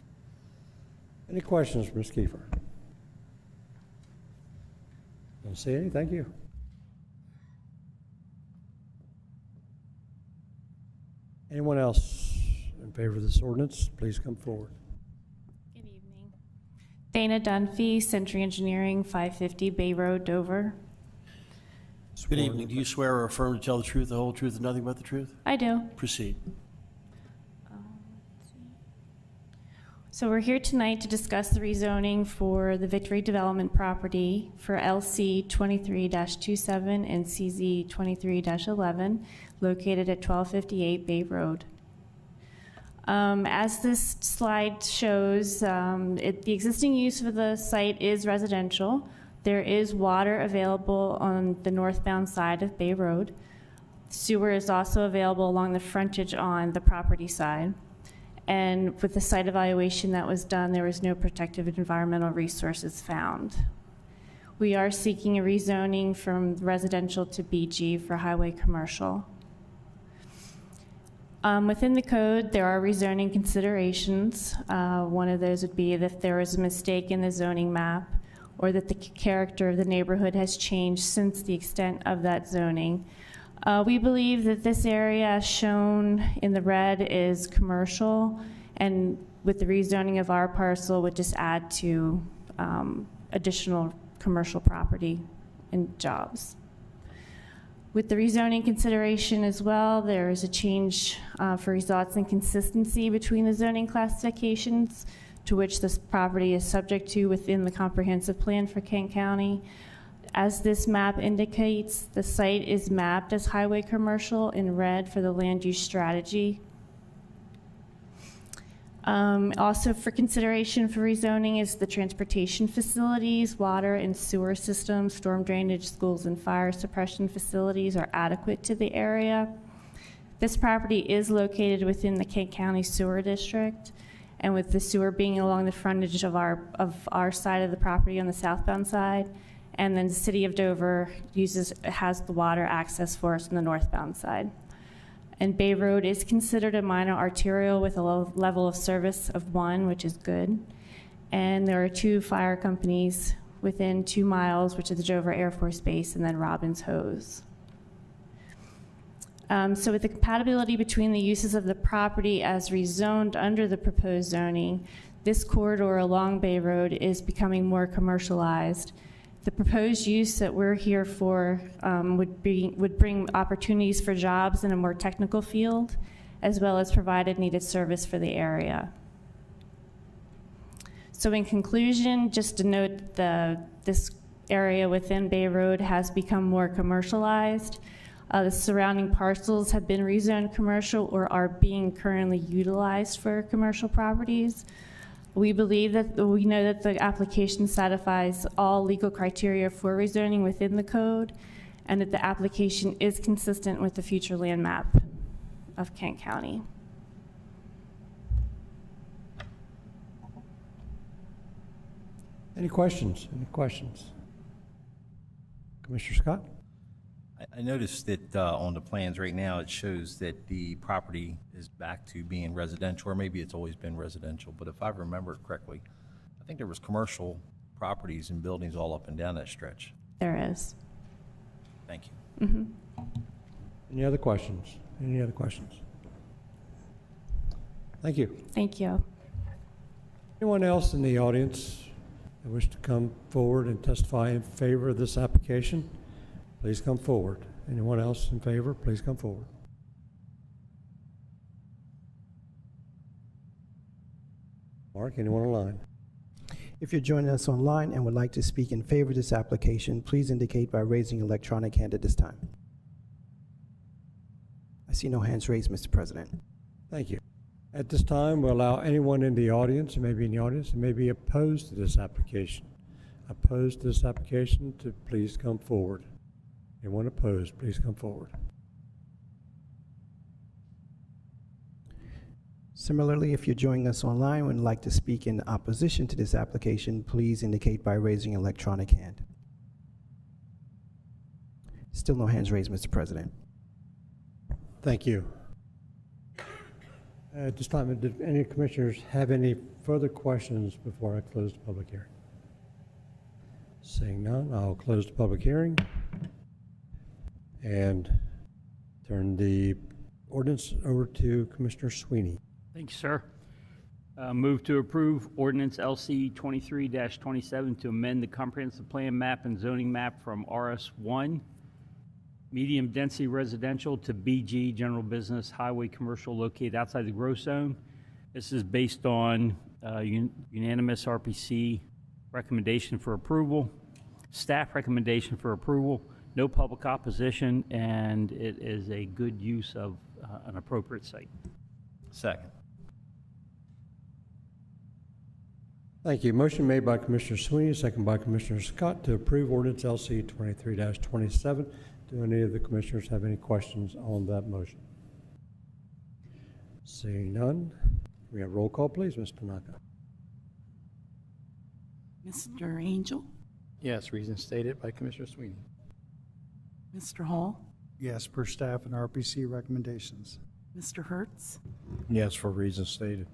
Any questions for Ms. Kiefer? Don't see any. Thank you. Anyone else in favor of this ordinance, please come forward. Good evening. Dana Dunphy, Century Engineering, 550 Bay Road, Dover. Good evening. Do you swear or affirm to tell the truth, the whole truth, and nothing but the truth? I do. Proceed. So we're here tonight to discuss the rezoning for the Victory Development property for LC 23-27 and CZ 23-11, located at 1258 Bay Road. As this slide shows, the existing use of the site is residential. There is water available on the northbound side of Bay Road. Sewer is also available along the frontage on the property side. And with the site evaluation that was done, there was no protected environmental resources found. We are seeking a rezoning from residential to BG for highway commercial. Within the code, there are rezoning considerations. One of those would be if there was a mistake in the zoning map or that the character of the neighborhood has changed since the extent of that zoning. We believe that this area shown in the red is commercial, and with the rezoning of our parcel would just add to additional commercial property and jobs. With the rezoning consideration as well, there is a change for results in consistency between the zoning classifications to which this property is subject to within the comprehensive plan for Kent County. As this map indicates, the site is mapped as highway commercial in red for the land use strategy. Also for consideration for rezoning is the transportation facilities, water and sewer systems, storm drainage, schools and fire suppression facilities are adequate to the area. This property is located within the Kent County Sewer District, and with the sewer being along the frontage of our side of the property on the southbound side, and then the city of Dover has the water access for us on the northbound side. And Bay Road is considered a minor arterial with a low level of service of 1, which is good. and there are 2 fire companies within 2 miles, which is the Dover Air Force Base and then Robbins Hose. So with the compatibility between the uses of the property as rezoned under the proposed zoning, this corridor along Bay Road is becoming more commercialized. The proposed use that we're here for would bring opportunities for jobs in a more technical field, as well as provided needed service for the area. So in conclusion, just to note this area within Bay Road has become more commercialized. The surrounding parcels have been rezoned commercial or are being currently utilized for commercial properties. We know that the application satisfies all legal criteria for rezoning within the code, and that the application is consistent with the future land map of Kent County. Any questions? Any questions? Commissioner Scott? I noticed that on the plans right now, it shows that the property is back to being residential, or maybe it's always been residential, but if I remember correctly, I think there was commercial properties and buildings all up and down that stretch. There is. Thank you. Mm-hmm. Any other questions? Any other questions? Thank you. Thank you. Anyone else in the audience that wish to come forward and testify in favor of this application? Please come forward. Anyone else in favor? Please come forward. Mark, anyone online? If you're joining us online and would like to speak in favor of this application, please indicate by raising your electronic hand at this time. I see no hands raised, Mr. President. Thank you. At this time, we'll allow anyone in the audience, who may be in the audience, and may be opposed to this application, to please come forward. Anyone opposed, please come forward. Similarly, if you're joining us online and would like to speak in opposition to this application, please indicate by raising your electronic hand. Still no hands raised, Mr. President. Thank you. At this time, did any commissioners have any further questions before I close the public hearing? Seeing none, I'll close the public hearing and turn the ordinance over to Commissioner Sweeney. Thank you, sir. Move to approve ordinance LC 23-27 to amend the comprehensive plan map and zoning map from RS1, medium density residential, to BG, general business, highway commercial located outside the growth zone. This is based on unanimous RPC recommendation for approval, staff recommendation for approval, no public opposition, and it is a good use of an appropriate site. Second. Thank you. Motion made by Commissioner Sweeney, second by Commissioner Scott to approve ordinance LC 23-27. Do any of the commissioners have any questions on that motion? Seeing none, we have roll call, please, Ms. Tanaka. Mr. Angel? Yes, reasons stated by Commissioner Sweeney. Mr. Hall? Yes, per staff and RPC recommendations. Mr. Hertz? Yes, for reasons stated.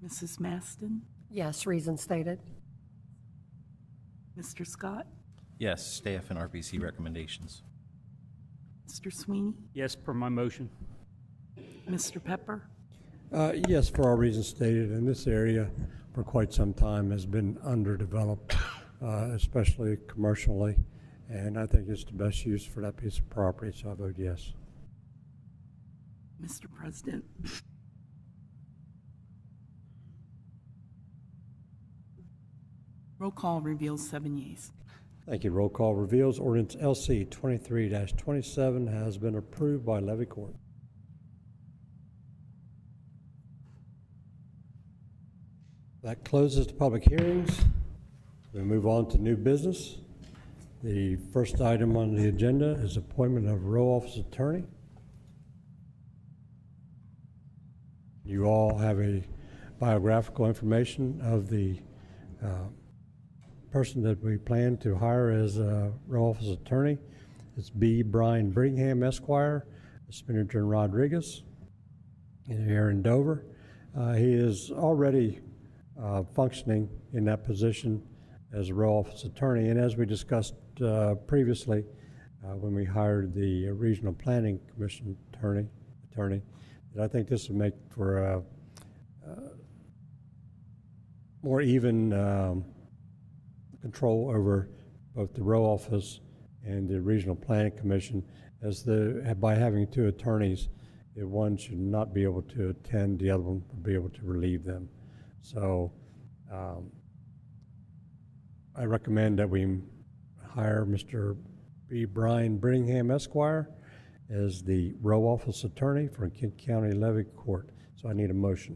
Mrs. Maston? Yes, reason stated. Mr. Scott? Yes, staff and RPC recommendations. Mr. Sweeney? Yes, per my motion. Mr. Pepper? Yes, for all reasons stated. In this area for quite some time has been underdeveloped, especially commercially, and I think it's the best use for that piece of property, so I vote yes. Mr. President? Roll call reveals 7 yeas. Thank you. Roll call reveals ordinance LC 23-27 has been approved by Levy Court. That closes the public hearings. We move on to new business. The first item on the agenda is appointment of row office attorney. You all have a biographical information of the person that we plan to hire as a row office attorney. It's B. Brian Brigham, Esquire, Spinnerton Rodriguez, here in Dover. He is already functioning in that position as a row office attorney. And as we discussed previously, when we hired the Regional Planning Commission attorney, that I think this would make for a more even control over both the row office and the Regional Planning Commission, as by having two attorneys, if one should not be able to attend, the other one would be able to relieve them. So I recommend that we hire Mr. B. Brian Brittingham Esquire as the row office attorney for Kent County Levy Court. So I need a motion.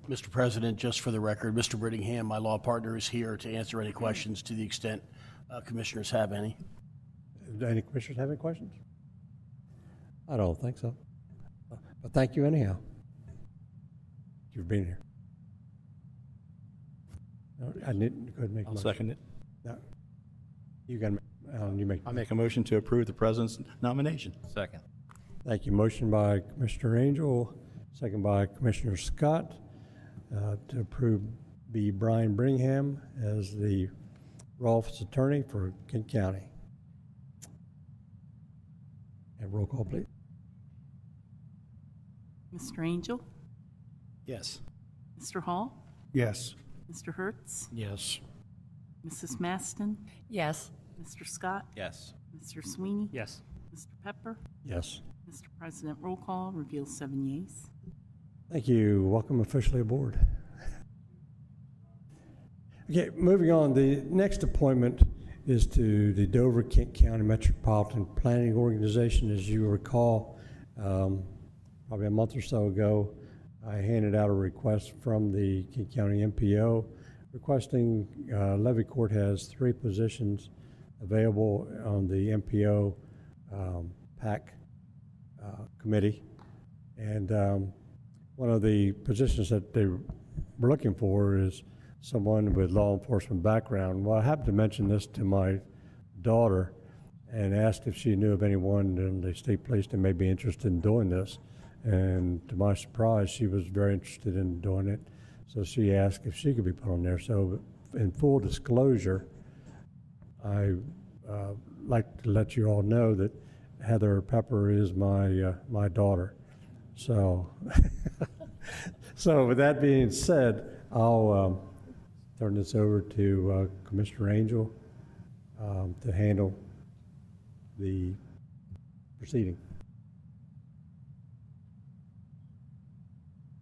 Mr. President, just for the record, Mr. Brittingham, my law partner, is here to answer any questions to the extent commissioners have any. Do any commissioners have any questions? I don't think so. But thank you anyhow. You've been here. No, I didn't. Go ahead and make a I'll motion. second it. No. You got. You make. I make a motion to approve the president's nomination. Second. Thank you. Motion by Commissioner Angel, second by Commissioner Scott, to approve B. Brian Brittingham as the row office attorney for Kent County. Have roll call, please. Mr. Angel? Yes. Mr. Hall? Yes. Mr. Hertz? Yes. Mrs. Maston? Yes. Mr. Scott? Yes. Mr. Sweeney? Yes. Mr. Pepper? Yes. Mr. President, roll call reveals 7 yeas. Thank you. Welcome officially aboard. Okay, moving on. The next appointment is to the Dover-Kent County Metropolitan Planning Organization. As you recall, probably a month or so ago, I handed out a request from the Kent County MPO requesting Levy Court has 3 positions available on the MPO PAC committee. And one of the positions that they were looking for is someone with law enforcement background. Well, I happened to mention this to my daughter and asked if she knew of anyone in the state police that may be interested in doing this. And to my surprise, she was very interested in doing it. So she asked if she could be put on there. So in full disclosure, I like to let you all know that Heather Pepper is my daughter. So, so with that being said, I'll turn this over to Commissioner Angel to handle the proceeding.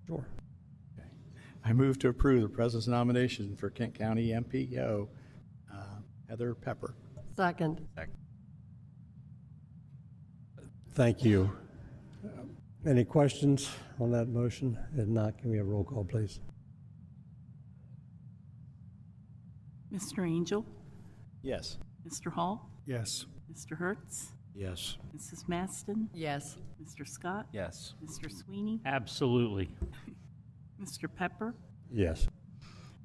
Sure. Okay. I move to approve the president's nomination for Kent County MPO, Heather Pepper. Second. Thank you. Any questions on that motion? If not, can we have a roll call, please? Mr. Angel? Yes. Mr. Hall? Yes. Mr. Hertz? Yes. Mrs. Maston? Yes. Mr. Scott? Yes. Mr. Sweeney? Absolutely. Mr. Pepper? Yes.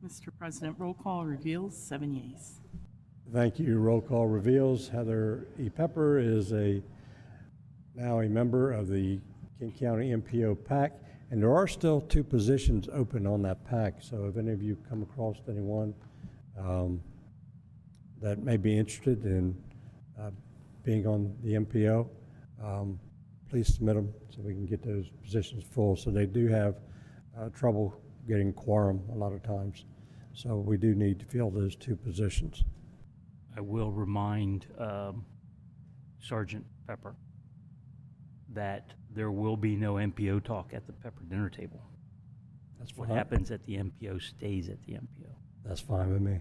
Mr. President, roll call reveals 7 yeas. Thank you. Roll call reveals Heather E. Pepper is now a member of the Kent County MPO PAC, and there are still 2 positions open on that PAC. So if any of you come across anyone that may be interested in being on the MPO, please submit them so we can get those positions full. So they do have trouble getting quorum a lot of times. So we do need to fill those 2 positions. I will remind Sergeant Pepper that there will be no MPO talk at the Pepper dinner table. That's what fine. happens at the MPO stays at the MPO. That's fine with me.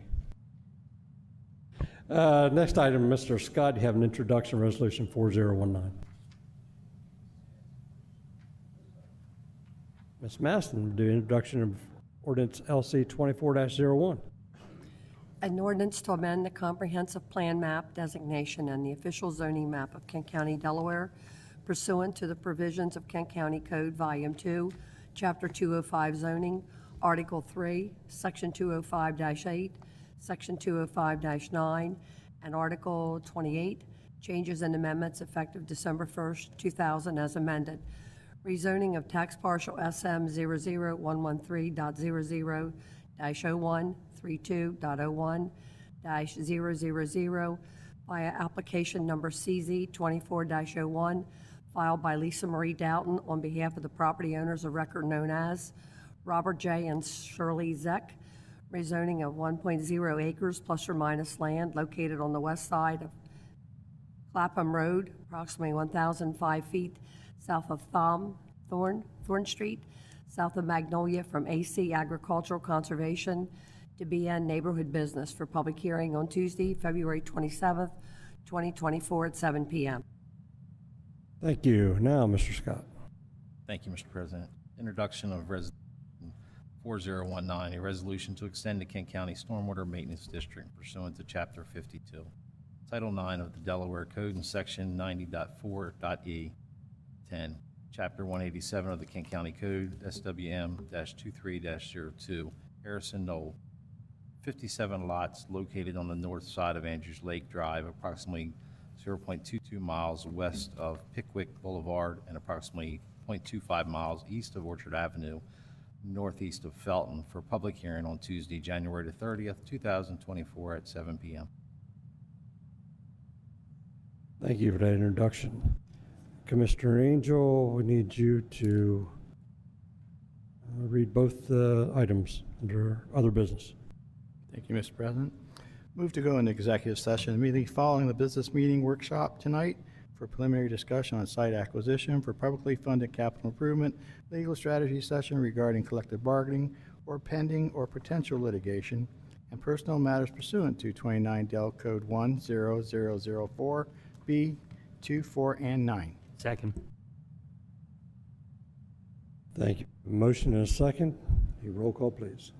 Next item, Mr. Scott, you have an introduction, Resolution 4019. Ms. Maston, do introduction of ordinance LC 24-01. An ordinance to amend the comprehensive plan map designation and the official zoning map of Kent County, Delaware, pursuant to the provisions of Kent County Code, Volume 2, Chapter 205 Zoning, Article 3, Section 205-8, Section 205-9, and Article 28, changes and amendments effective December 1st, 2000 as amended. Rezoning of tax partial SM 00113.00 32.01-000 via application number CZ 24-01, filed by Lisa Marie Doughton on behalf of the property owners of record known as Robert J. and Shirley Zeck, rezoning of 1.0 acres plus or minus land located on the west side of Clapham Road, approximately 1,005 feet south of Thorn Street, south of Magnolia, from AC Agricultural Conservation to BN Neighborhood Business, for public hearing on Tuesday, February 27th, 2024 at 7 p.m. Thank you. Now, Mr. Scott. Thank you, Mr. President. Introduction of Resolution 4019, a resolution to extend the Kent County Stormwater Maintenance District pursuant to Chapter 52, Title 9 of the Delaware Code and Section 90.4.e 10, Chapter 187 of the Kent County Code, SWM-23-02, Harrison Knoll. 57 lots located on the north side of Andrews Lake Drive, approximately 0.22 miles west of Pickwick Boulevard and approximately 0.25 miles east of Orchard Avenue, northeast of Felton, for public hearing on Tuesday, January the 30th, 2024 at 7 p.m. Thank you for that introduction. Commissioner Angel, we need you to read both items under other business. Thank you, Mr. President. Move to go into executive session immediately following the business meeting workshop tonight for preliminary discussion on site acquisition for publicly funded capital improvement, legal strategy session regarding collective bargaining or pending or potential litigation, and personnel matters pursuant to 29 Del Code 10004 B 2, 4, and 9. Second. Thank you. Motion and a second. A roll call, please.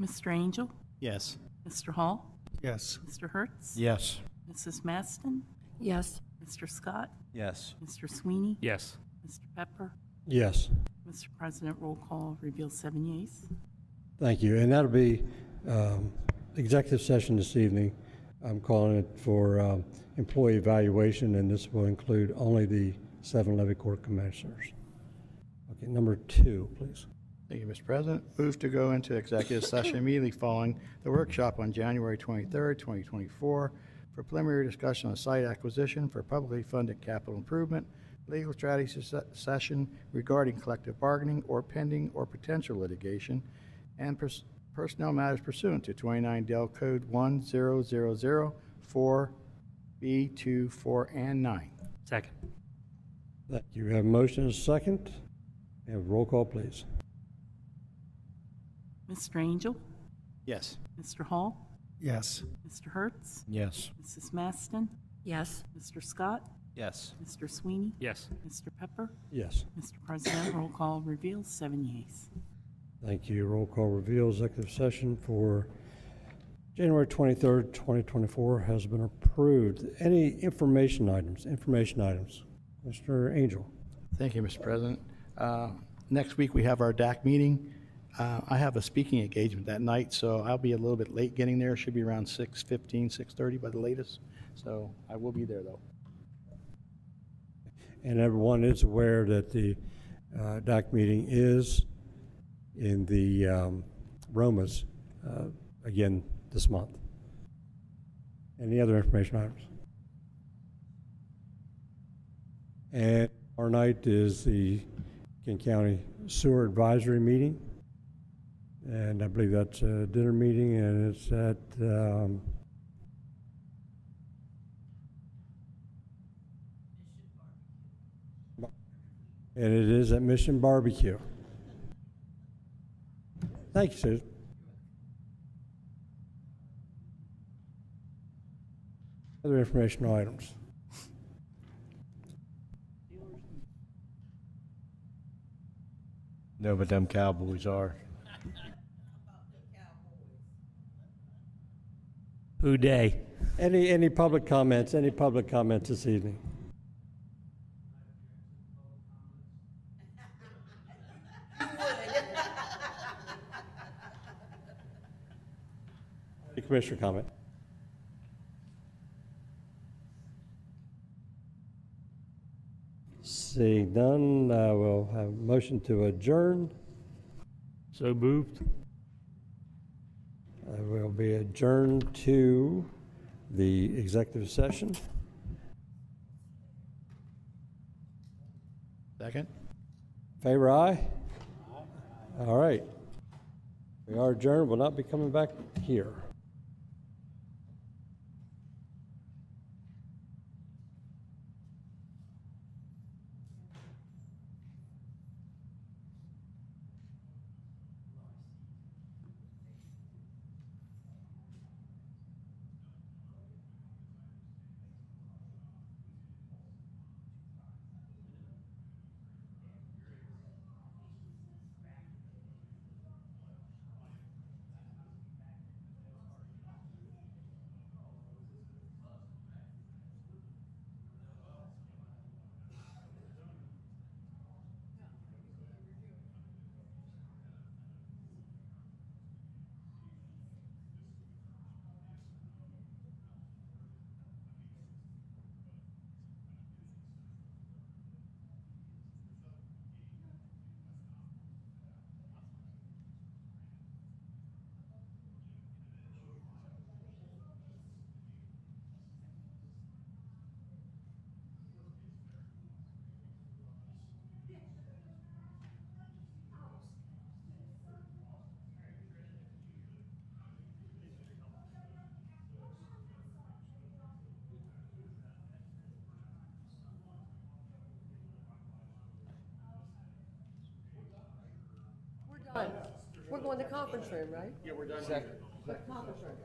Mr. Angel? Yes. Mr. Hall? Yes. Mr. Hertz? Yes. Mrs. Maston? Yes. Mr. Scott? Yes. Mr. Sweeney? Yes. Mr. Pepper? Yes. Mr. President, roll call reveals 7 yeas. Thank you. And that'll be executive session this evening. I'm calling it for employee evaluation, and this will include only the 7 Levy Court Commissioners. Okay, number 2, please. Thank you, Mr. President. Move to go into executive session immediately following the workshop on January 23rd, 2024 for preliminary discussion on site acquisition for publicly funded capital improvement, legal strategy session regarding collective bargaining or pending or potential litigation, and personnel matters pursuant to 29 Del Code 10004 B 2, 4, and 9. Second. Thank you. We have a motion and a second. We have a roll call, please. Mr. Angel? Yes. Mr. Hall? Yes. Mr. Hertz? Yes. Mrs. Maston? Yes. Mr. Scott? Yes. Mr. Sweeney? Yes. Mr. Pepper? Yes. Mr. President, roll call reveals 7 yeas. Thank you. Roll call reveal executive session for January 23rd, 2024 has been approved. Any information items? Mr. Angel. Thank you, Mr. President. Next week we have our DAC meeting. I have a speaking engagement that night, so I'll be a little bit late getting there. Should be around 6:15, 6:30 by the latest. So I will be there, though. And everyone is aware that the DAC meeting is in the Romas again this month. Any other information items? And our night is the Kent County Sewer Advisory Meeting. And I believe that's a dinner meeting, and it's at and it is at Mission Barbecue. Thank you, Susan. Other informational items. No, but them Cowboys are. Who day? Any public comments? Any public comments this evening? Any commissioner comment? Seeing none, we'll have a motion to adjourn. So moved. We'll be adjourned to the executive session. Second? Favor aye? All right. We are adjourned. We'll not be coming back here. Done. We're going to conference room, right? Yeah, we're done. Conference room.